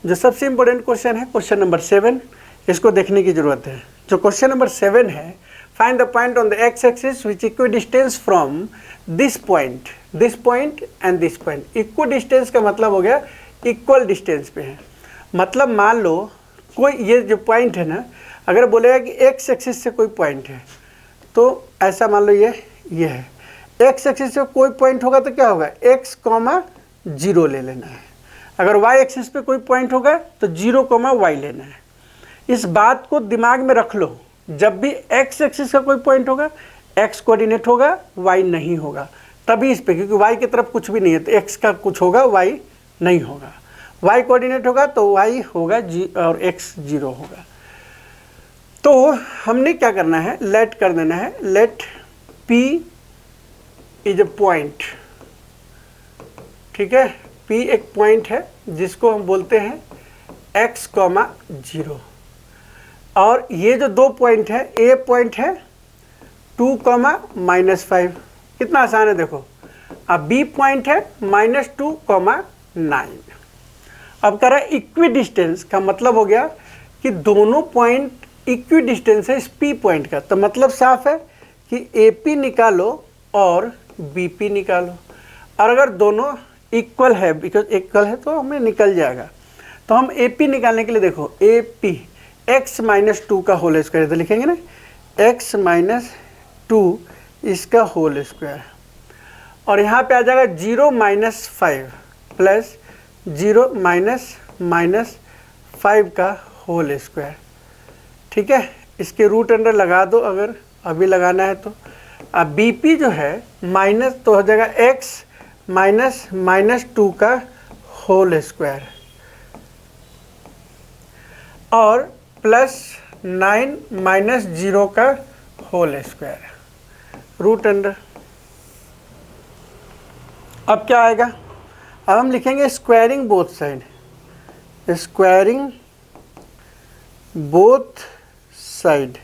जो सबसे इम्पोर्टेंट क्वेश्चन है क्वेश्चन नंबर 7, इसको देखने की ज़रूरत है। जो क्वेश्चन नंबर 7 है, find the point on the x axis which equidistance from this point and this point. Equidistance का मतलब हो गया इक्वल डिस्टेंस पे है। मतलब मान लो कोई ये जो पॉइंट है ना, अगर बोलेगा कि एक्स एक्सिस से कोई पॉइंट है, तो ऐसा मान लो ये है, एक्स एक्सिस से कोई पॉइंट होगा तो क्या होगा, x,0 ले लेना है। अगर वाई एक्सिस पे कोई पॉइंट होगा तो 0,y लेना है। इस बात को दिमाग में रख लो, जब भी एक्स एक्सिस का कोई पॉइंट होगा, एक्स कोऑर्डिनेट होगा, वाई नहीं होगा, तभी इस पे, क्योंकि वाई की तरफ कुछ भी नहीं है तो एक्स का कुछ होगा, वाई नहीं होगा। वाई कोऑर्डिनेट होगा तो वाई होगा जी और एक्स 0 होगा। तो हमने क्या करना है, लेट कर देना है, let P is a point. ठीक है, P एक पॉइंट है जिसको हम बोलते हैं x,0, और ये जो दो पॉइंट है, A पॉइंट है 2,-5, कितना आसान है देखो। अब B पॉइंट है -2,9। अब कह रहा है इक्वी डिस्टेंस का मतलब हो गया कि दोनों पॉइंट इक्वी डिस्टेंस है इस P पॉइंट का। तो मतलब साफ है कि AP निकालो और BP निकालो, और अगर दोनों इक्वल है, बिकॉज इक्वल है तो हमें निकल जाएगा। तो हम AP निकालने के लिए देखो, AP x-2 का होल स्क्वायर, तो लिखेंगे ना x-2 इसका होल स्क्वायर, और यहाँ पे आ जाएगा 0-5 प्लस 0-5 का होल स्क्वायर। ठीक है, इसके रूट अंडर लगा दो अगर अभी लगाना है तो। अब BP जो है माइनस, तो हो जाएगा x-2 का होल स्क्वायर और प्लस 9-0 का होल स्क्वायर, रूट अंडर। अब क्या आएगा, अब हम लिखेंगे squaring both side, squaring both side.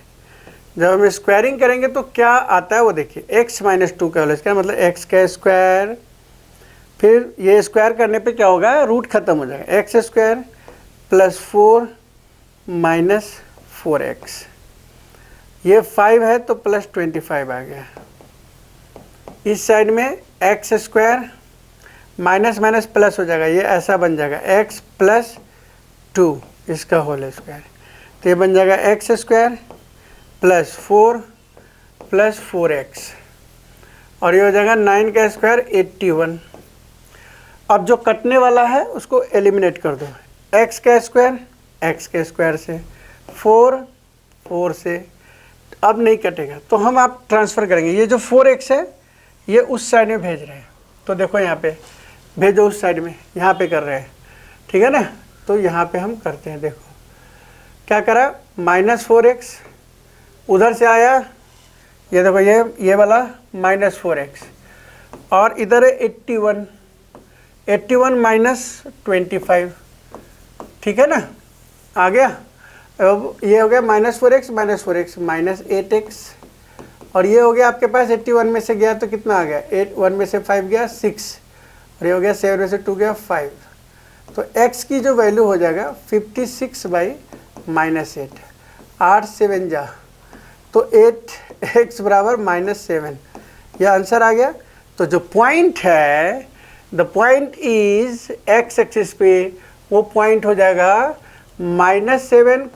जब हम स्क्वायरिंग करेंगे तो क्या आता है वो देखिए, x माइनस 2 का होल स्क्वायर मतलब x का स्क्वायर, फिर ये स्क्वायर करने पे क्या होगा, रूट खत्म हो जाएगा, x square plus 4 minus 4x, ये 5 है तो प्लस 25 आ गया। इस साइड में x square minus minus plus हो जाएगा, ये ऐसा बन जाएगा x प्लस 2 इसका होल स्क्वायर, तो ये बन जाएगा x square plus 4 plus 4x, और ये हो जाएगा 9 का स्क्वायर 81। अब जो कटने वाला है उसको एलिमिनेट कर दो, x का स्क्वायर x के स्क्वायर से, 4 से, अब नहीं कटेगा तो हम आप ट्रांसफ़र करेंगे। ये जो 4x है ये उस साइड में भेज रहे हैं, तो देखो यहाँ पे भेजो उस साइड में, यहाँ पे कर रहे हैं, ठीक है ना। तो यहाँ पे हम करते हैं, देखो क्या करा, माइनस 4x उधर से आया, ये देखो ये वाला माइनस 4x, और इधर है 81 माइनस 25, ठीक है ना, आ गया। अब ये हो गया माइनस 4x माइनस 8x, और ये हो गया आपके पास 81 में से गया तो कितना आ गया, 1 में से 5 गया 6, और ये हो गया 7 में से 2 गया 5, तो x की जो वैल्यू हो जाएगा 56 बाई माइनस 8, 8 7 जा, तो 8x बराबर -7, यह आंसर आ गया। तो जो पॉइंट है, the point is x axis पे, वो पॉइंट हो जाएगा -7,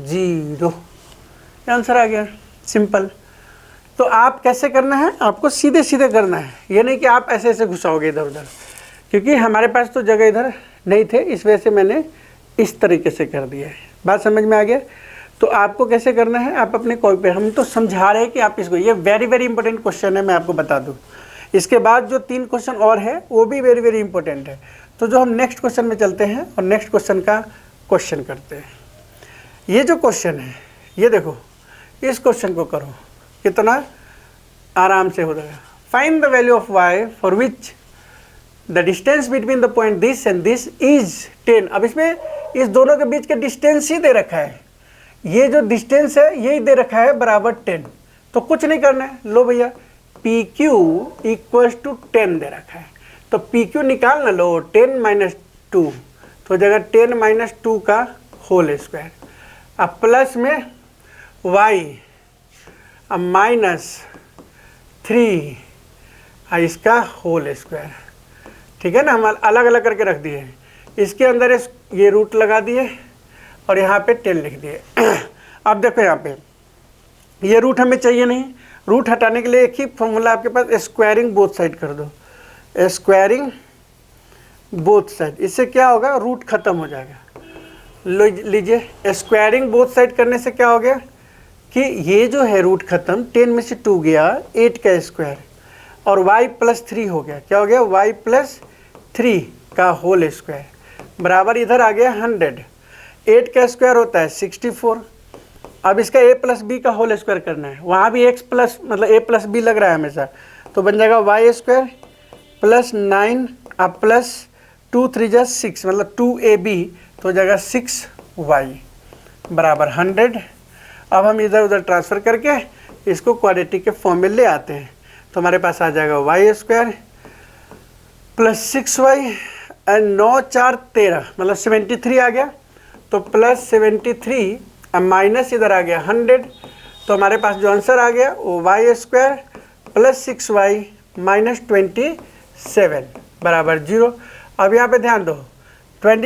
0, आंसर आ गया, सिंपल। तो आप कैसे करना है, आपको सीधे सीधे करना है, ये नहीं कि आप ऐसे ऐसे घुसाओगे इधर उधर, क्योंकि हमारे पास तो जगह इधर नहीं थे, इस वजह से मैंने इस तरीके से कर दिया है। बात समझ में आ गया। तो आपको कैसे करना है, आप अपने कॉपी पे, हम तो समझा रहे हैं कि आप इसको, ये वेरी वेरी इंपॉर्टेंट क्वेश्चन है, मैं आपको बता दूं। इसके बाद जो 3 क्वेश्चन और है वो भी वेरी वेरी इंपॉर्टेंट है। तो जो हम नेक्स्ट क्वेश्चन में चलते हैं और नेक्स्ट क्वेश्चन का क्वेश्चन करते हैं। ये जो क्वेश्चन है, ये देखो, इस क्वेश्चन को करो, कितना आराम से हो जाएगा। Find the value of y for which the distance between the point this and this is 10। अब इसमें इस दोनों के बीच का डिस्टेंस ही दे रखा है, ये जो डिस्टेंस है यही दे रखा है बराबर 10, तो कुछ नहीं करना है। लो भैया, पी क्यू इक्वल्स टू 10 दे रखा है, तो पी क्यू निकाल ना लो, 10 माइनस 2, तो जगह 10 माइनस 2 का होल स्क्वायर, अब प्लस में y, अब माइनस 3 इसका होल स्क्वायर, ठीक है ना। हम अलग अलग करके रख दिए हैं, इसके अंदर ये रूट लगा दिए और यहाँ पे 10 लिख दिए। अब देखो यहाँ पे ये रूट हमें चाहिए नहीं, रूट हटाने के लिए एक ही फॉर्मूला आपके पास, स्क्वायरिंग बोथ साइड कर दो, स्क्वायरिंग बोथ साइड, इससे क्या होगा, रूट खत्म हो जाएगा। लीजिए, स्क्वायरिंग बोथ साइड करने से क्या हो गया कि ये जो है रूट खत्म, 10 में से 2 गया, 8 का स्क्वायर, और y प्लस 3 हो गया, क्या हो गया, y प्लस 3 का होल स्क्वायर बराबर इधर आ गया 100, 8 का स्क्वायर होता है 64। अब इसका a प्लस बी का होल स्क्वायर करना है, वहाँ भी x प्लस मतलब a प्लस बी लग रहा है हमेशा, तो बन जाएगा y स्क्वायर प्लस 9, अब प्लस 2 3 जा 6 मतलब 2ab, तो हो जाएगा 6y बराबर 100। अब हम इधर उधर ट्रांसफ़र करके इसको क्वाड्रेटिक के फॉर्म में ले आते हैं, तो हमारे पास आ जाएगा y square plus 6y and 9 4 13 मतलब 73 आ गया, तो प्लस 73, अब माइनस इधर आ गया 100, तो हमारे पास जो आंसर आ गया वो y square plus 6y minus 27 बराबर 0। अब यहाँ पे ध्यान दो, 20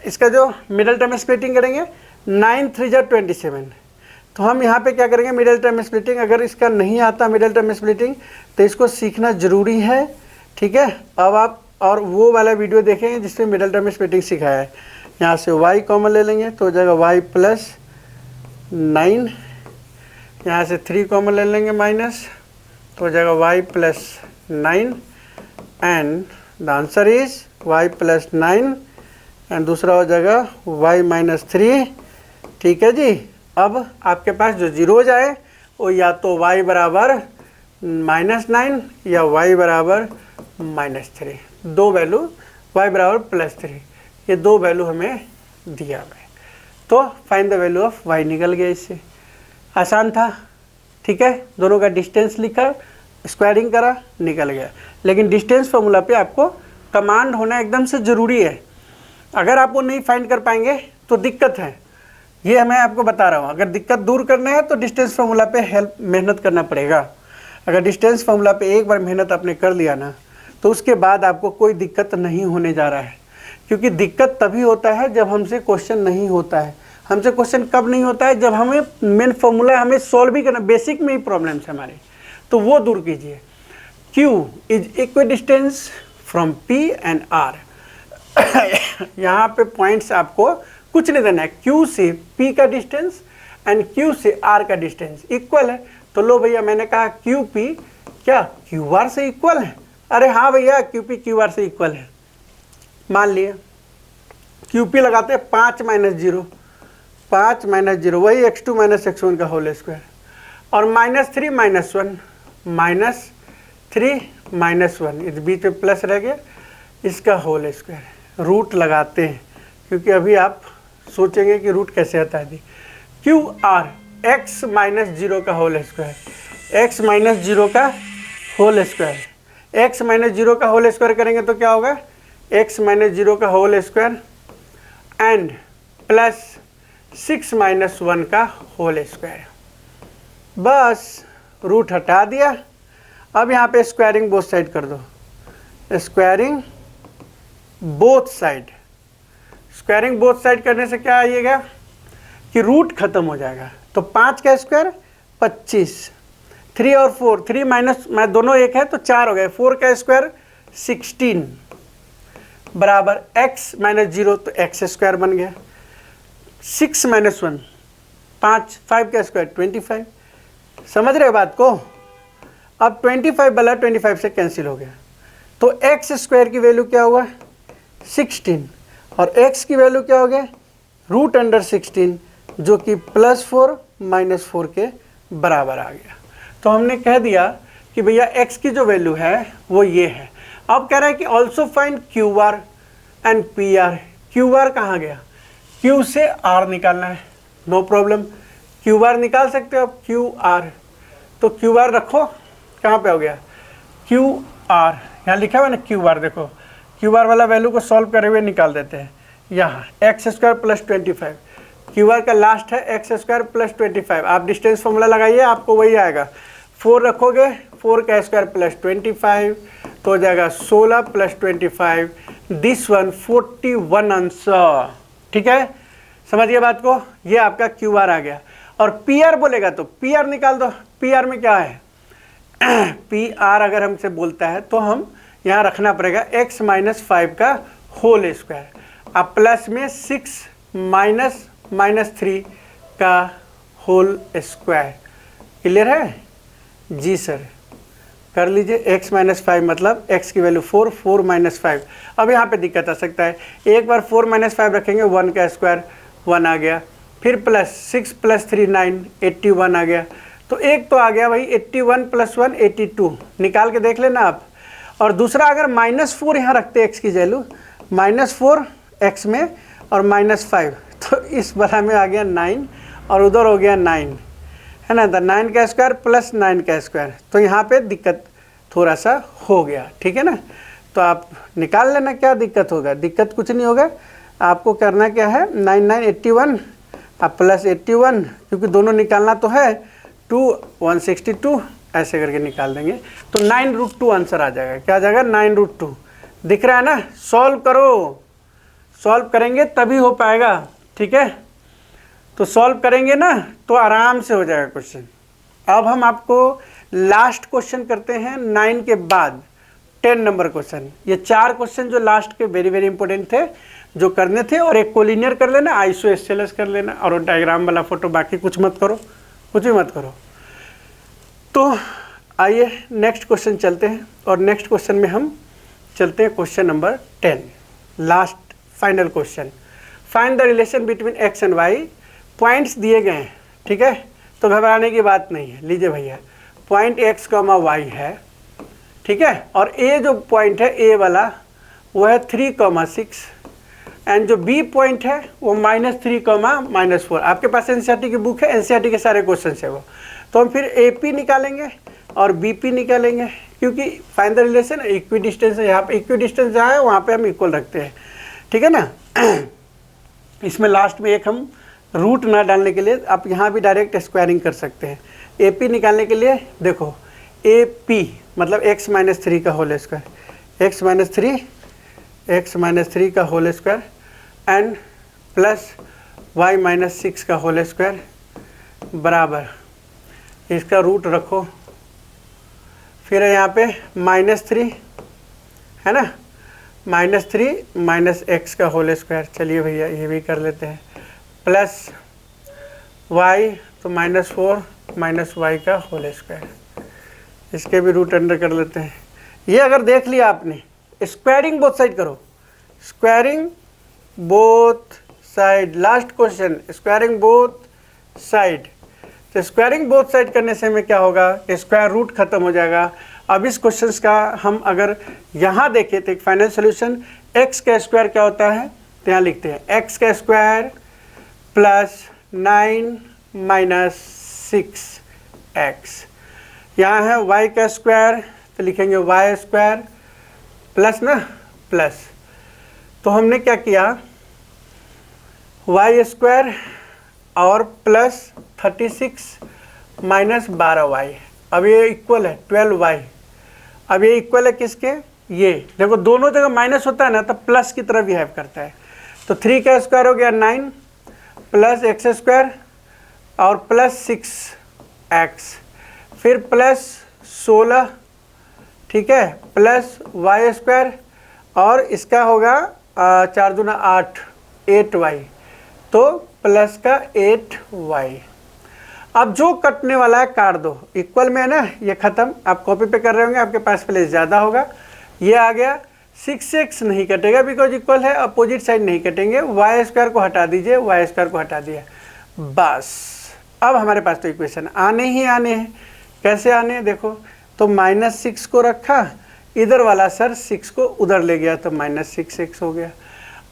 इसका जो मिडल टर्म स्प्लिटिंग करेंगे, 9 3 जा 27, तो हम यहाँ पे क्या करेंगे, मिडल टर्म स्प्लिटिंग। अगर इसका नहीं आता मिडल टर्म स्प्लिटिंग तो इसको सीखना ज़रूरी है, ठीक है। अब आप और वो वाला वीडियो देखेंगे जिसमें मिडल टर्म स्प्लिटिंग सिखाया है। यहाँ से y कॉमन ले लेंगे तो हो जाएगा y प्लस 9, यहाँ से 3 कॉमन ले लेंगे माइनस, तो हो जाएगा y plus 9 and the answer is y plus 9 and दूसरा हो जाएगा y माइनस 3, ठीक है जी। अब आपके पास जो जीरोज आए वो या तो y बराबर -9 या y बराबर -3, दो वैल्यू y बराबर +3, ये 2 वैल्यू हमें दिया हुआ है। तो find the value of y निकल गया, इससे आसान था। ठीक है, दोनों का डिस्टेंस लिखा, स्क्वायरिंग करा, निकल गया। लेकिन डिस्टेंस फॉर्मूला पे आपको कमांड होना एकदम से ज़रूरी है। अगर आप वो नहीं फाइंड कर पाएंगे तो दिक्कत है, ये मैं आपको बता रहा हूँ। अगर दिक्कत दूर करना है तो डिस्टेंस फार्मूला पे मेहनत करना पड़ेगा। अगर डिस्टेंस फार्मूला पे एक बार मेहनत आपने कर लिया ना, तो उसके बाद आपको कोई दिक्कत नहीं होने जा रहा है। क्योंकि दिक्कत तभी होता है जब हमसे क्वेश्चन नहीं होता है। हमसे क्वेश्चन कब नहीं होता है? जब हमें मेन फार्मूला हमें सॉल्व ही करना, बेसिक में ही प्रॉब्लम्स है हमारे, तो वो दूर कीजिए। Q is equi distance from P and R। यहाँ पे पॉइंट्स आपको कुछ नहीं देना है। Q से P का डिस्टेंस एंड Q से R का डिस्टेंस इक्वल है। तो लो भैया, मैंने कहा QP क्या QR से इक्वल है? अरे हाँ भैया, QP QR से इक्वल है। मान लिया QP लगाते हैं 5 - 0, 5 - 0 वही x2 - x1 का होल स्क्वायर, और -3 - 1, -3 - 1, इस बीच में प्लस रह गया, इसका होल स्क्वायर। रूट लगाते हैं, क्योंकि अभी आप सोचेंगे कि रूट कैसे हटा दी। QR x - 0 का होल स्क्वायर, x - 0 का होल स्क्वायर, x - 0 का होल स्क्वायर करेंगे तो क्या होगा? x - 0 का होल स्क्वायर एंड प्लस 6 - 1 का होल स्क्वायर। बस रूट हटा दिया। अब यहाँ पे स्क्वायरिंग बोथ साइड कर दो, squaring both side. Squaring both side करने से क्या आइएगा कि रूट खत्म हो जाएगा। तो 5 का स्क्वायर 25, 3 और 4, 3 माइनस मैं दोनों एक है तो 4 हो गए, 4 का स्क्वायर 16 बराबर x - 0, तो x स्क्वायर बन गया। 6 - 1 5, 5 का स्क्वायर 25। समझ रहे बात को? अब 25 वाला 25 से कैंसिल हो गया, तो x स्क्वायर की वैल्यू क्या हुआ? 16, और x की वैल्यू क्या हो गया? √16, जो कि +4 - 4 के बराबर आ गया। तो हमने कह दिया कि भैया x की जो वैल्यू है वो ये है। अब कह रहा है कि also find QR and PR। QR कहाँ गया? Q से R निकालना है, नो प्रॉब्लम, QR निकाल सकते हो आप, QR। तो QR रखो, कहाँ पे हो गया? QR यहाँ लिखा हुआ है ना QR, देखो QR वाला वैल्यू को सॉल्व करे हुए निकाल देते हैं। यहाँ x स्क्वायर प्लस 25, QR का लास्ट है x स्क्वायर प्लस 25। आप डिस्टेंस फॉर्मूला लगाइए, आपको वही आएगा। 4 रखोगे, 4 का स्क्वायर प्लस 25, तो हो जाएगा 16 प्लस 25, दिस वन 41 आंसर। ठीक है, समझिए बात को, ये आपका QR आ गया। और PR बोलेगा तो PR निकाल दो। PR में क्या है? PR अगर हमसे बोलता है तो हम यहाँ रखना पड़ेगा x - 5 का होल स्क्वायर, अब प्लस में 6 - 3 का होल स्क्वायर। क्लियर है? जी सर, कर लीजिए। x - 5 मतलब x की वैल्यू 4, 4 - 5। अब यहाँ पे दिक्कत आ सकता है, एक बार 4 - 5 रखेंगे, 1 का स्क्वायर 1 आ गया, फिर प्लस 6 + 3 9, 81 आ गया। तो एक तो आ गया भाई 81 + 1 82, निकाल के देख लेना आप। और दूसरा अगर -4 यहाँ रखते x की वैल्यू, -4 x में और -5, तो इस वाला में आ गया 9 और उधर हो गया 9, है ना? तो 9 का स्क्वायर प्लस 9 का स्क्वायर, तो यहाँ पे दिक्कत थोड़ा सा हो गया। ठीक है ना? तो आप निकाल लेना, क्या दिक्कत होगा? दिक्कत कुछ नहीं होगा। आपको करना क्या है, 9 9 81 अब प्लस 81, क्योंकि दोनों निकालना तो है, 2 162 ऐसे करके निकाल देंगे, तो 9√2 आंसर आ जाएगा। क्या आ जाएगा? 9√2। दिख रहा है ना? सॉल्व करो, सॉल्व करेंगे तभी हो पाएगा। ठीक है, तो सॉल्व करेंगे ना तो आराम से हो जाएगा क्वेश्चन। अब हम आपको लास्ट क्वेश्चन करते हैं 9 के बाद 10 नंबर क्वेश्चन। ये 4 क्वेश्चन जो लास्ट के वेरी वेरी इंपॉर्टेंट थे, जो करने थे, और एक कोलिनियर कर लेना, आइसोस्केलस कर लेना, और डायग्राम वाला फोटो, बाकी कुछ मत करो, कुछ भी मत करो। तो आइए नेक्स्ट क्वेश्चन चलते हैं, और नेक्स्ट क्वेश्चन में हम चलते हैं question number 10, last final question. Find the relation between x and y। Points दिए गए हैं, ठीक है, तो घबराने की बात नहीं है। लीजिए भैया, पॉइंट x, y है, ठीक है, और a जो पॉइंट है a वाला वो है 3, 6। एंड जो बी पॉइंट है वो -3, -4। आपके पास एनसीईआरटी की बुक है, एनसीईआरटी के सारे क्वेश्चन है वो। तो हम फिर AP निकालेंगे और BP निकालेंगे, क्योंकि find the relation equi distance है। यहाँ पे इक्वी डिस्टेंस जहाँ है वहाँ पे हम इक्वल रखते हैं, ठीक है ना। इसमें लास्ट में एक हम रूट ना डालने के लिए आप यहाँ भी डायरेक्ट स्क्वायरिंग कर सकते हैं। AP निकालने के लिए देखो AP मतलब x-3 का होल स्क्वायर, x-3 का whole square and plus y-6 का होल स्क्वायर बराबर, इसका रूट रखो। फिर यहाँ पे -3 है ना, -3 -x का होल स्क्वायर, चलिए भैया ये भी कर लेते हैं, प्लस y तो -4 -y का होल स्क्वायर, इसके भी रूट अंडर कर लेते हैं। ये अगर देख लिया आपने, स्क्वायरिंग बोथ साइड करो, squaring both side, last question squaring both side. तो स्क्वायरिंग बोथ साइड करने से हमें क्या होगा, स्क्वायर रूट खत्म हो जाएगा। अब इस क्वेश्चन का हम अगर यहाँ देखें तो एक फाइनल सोल्यूशन, x का स्क्वायर क्या होता है, तो यहाँ लिखते हैं x का स्क्वायर प्लस 9 - 6x। यहाँ है y का स्क्वायर तो लिखेंगे y स्क्वायर प्लस ना प्लस, तो हमने क्या किया, y स्क्वायर और प्लस 36 - 12y, अब ये इक्वल है 12y। अब ये इक्वल है किसके, ये देखो दोनों जगह माइनस होता है ना तो प्लस की तरह बिहेव करता है। तो 3 का स्क्वायर हो गया 9 प्लस x स्क्वायर और प्लस 6x, फिर प्लस 16, ठीक है, प्लस y स्क्वायर और इसका होगा 4 दूना 8, 8y, तो प्लस का 8y। अब जो कटने वाला है काट दो, इक्वल में है ना, ये खत्म। आप कॉपी पे कर रहे होंगे, आपके पास प्लेस ज़्यादा होगा, ये आ गया। 6x नहीं कटेगा बिकॉज इक्वल है, अपोजिट साइड नहीं कटेंगे। y स्क्वायर को हटा दीजिए, y स्क्वायर को हटा दिया, बस। अब हमारे पास तो इक्वेशन आने ही आने हैं। कैसे आने हैं देखो, तो -6 को रखा, इधर वाला सर 6 को उधर ले गया तो -6x हो गया।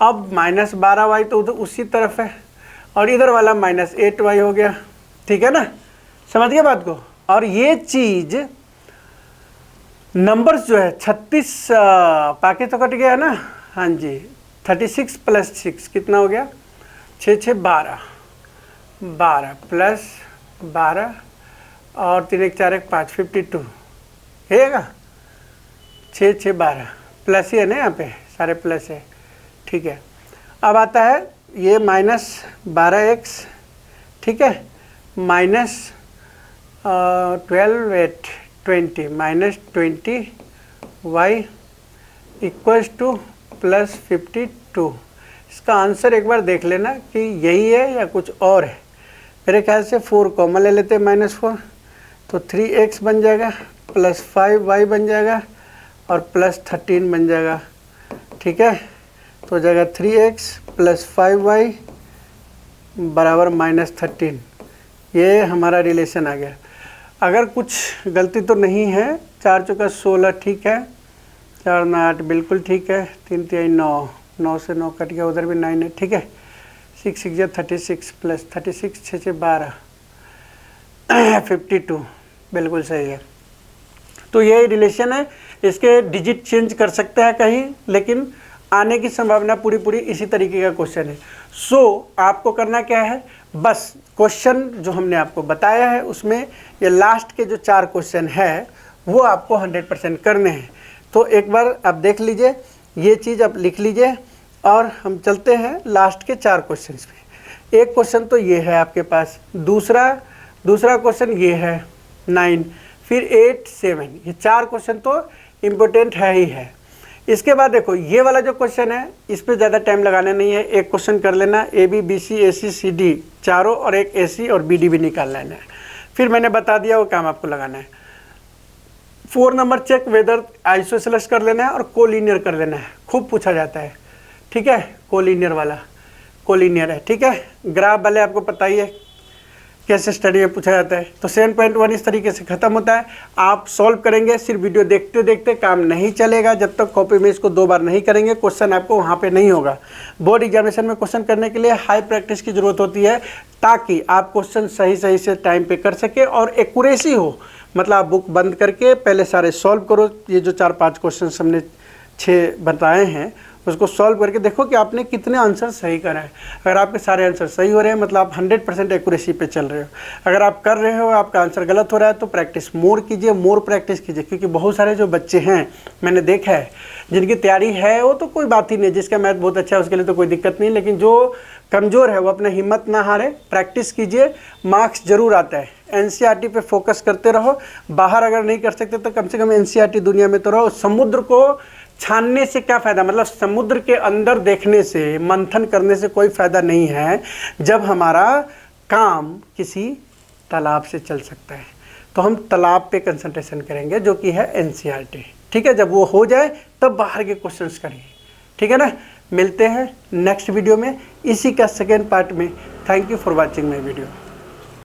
अब -12y तो उधर उसी तरफ है और इधर वाला -8y हो गया, ठीक है ना, समझ गए बात को। और ये चीज़ नंबर्स जो है 36 पाके तो कट गया ना, हाँ जी, 36 + 6 कितना हो गया, 6 6 12, 12 प्लस 12 और 3 1 4 1 5 52 है, 6 6 12 प्लस ही है ना, यहाँ पे सारे प्लस है, ठीक है। अब आता है ये -12x, ठीक है, -12 20 -20y इक्वल्स टू +52। इसका आंसर एक बार देख लेना कि यही है या कुछ और है। मेरे ख्याल से 4 कॉमन ले लेते हैं, -4, तो 3x बन जाएगा, प्लस 5y बन जाएगा और प्लस 13 बन जाएगा, ठीक है। तो हो जाएगा 3x + 5y बराबर -13। ये हमारा रिलेशन आ गया। अगर कुछ गलती तो नहीं है, 4 चौका 16 ठीक है, 4 9 8 बिल्कुल ठीक है, 3 3 9, 9 से 9 कट गया, उधर भी 9 है, ठीक है। 6 6 36 प्लस 36 6 6 12 52 बिल्कुल सही है। तो ये रिलेशन है, इसके डिजिट चेंज कर सकते हैं कहीं, लेकिन आने की संभावना पूरी इसी तरीके का क्वेश्चन है। सो आपको करना क्या है, बस क्वेश्चन जो हमने आपको बताया है उसमें ये लास्ट के जो 4 क्वेश्चन है वो आपको 100% करने हैं। तो एक बार आप देख लीजिए, ये चीज़ आप लिख लीजिए और हम चलते हैं लास्ट के 4 क्वेश्चन पे। एक क्वेश्चन तो ये है आपके पास, दूसरा क्वेश्चन ये है 9, फिर 8 7, ये 4 क्वेश्चन तो इम्पोर्टेंट है ही है। इसके बाद देखो ये वाला जो क्वेश्चन है इस पे ज़्यादा टाइम लगाना नहीं है, एक क्वेश्चन कर लेना, AB BC AC CD चारों और एक AC और BD भी निकाल लेना है, फिर मैंने बता दिया वो काम आपको लगाना है। 4 नंबर चेक वेदर आइसोसेलेस कर लेना है और कोलिनियर कर लेना है, खूब पूछा जाता है, ठीक है। कोलिनियर वाला कोलिनियर है, ठीक है। ग्राफ वाले आपको पता ही है केस स्टडी में पूछा जाता है। तो 7.1 इस तरीके से ख़त्म होता है। आप सॉल्व करेंगे, सिर्फ वीडियो देखते देखते काम नहीं चलेगा। जब तक कॉपी में इसको 2 बार नहीं करेंगे क्वेश्चन आपको वहाँ पे नहीं होगा। बोर्ड एग्जामिनेशन में क्वेश्चन करने के लिए हाई प्रैक्टिस की ज़रूरत होती है, ताकि आप क्वेश्चन सही से टाइम पे कर सके और एक्यूरेसी हो। मतलब आप बुक बंद करके पहले सारे सॉल्व करो। ये जो 4-5 क्वेश्चन हमने 6 बताए हैं उसको सॉल्व करके देखो कि आपने कितने आंसर सही करे हैं। अगर आपके सारे आंसर सही हो रहे हैं मतलब आप 100% एक्यूरेसी पे चल रहे हो। अगर आप कर रहे हो आपका आंसर गलत हो रहा है तो प्रैक्टिस मोर कीजिए, मोर प्रैक्टिस कीजिए। क्योंकि बहुत सारे जो बच्चे हैं मैंने देखा है जिनकी तैयारी है वो तो कोई बात ही नहीं, जिसका मैथ बहुत अच्छा है उसके लिए तो कोई दिक्कत नहीं, लेकिन जो कमज़ोर है वो अपना हिम्मत ना हारे, प्रैक्टिस कीजिए, मार्क्स ज़रूर आता है। एनसीईआरटी पे फोकस करते रहो। बाहर अगर नहीं कर सकते तो कम से कम एनसीईआरटी दुनिया में तो रहो। समुद्र को छानने से क्या फ़ायदा, मतलब समुद्र के अंदर देखने से, मंथन करने से कोई फ़ायदा नहीं है जब हमारा काम किसी तालाब से चल सकता है। तो हम तालाब पे कंसंट्रेशन करेंगे जो कि है एनसीईआरटी। ठीक है, जब वो हो जाए तब बाहर के क्वेश्चंस करिए। ठीक है ना। मिलते हैं नेक्स्ट वीडियो में इसी का सेकेंड पार्ट में। Thank you for watching my video.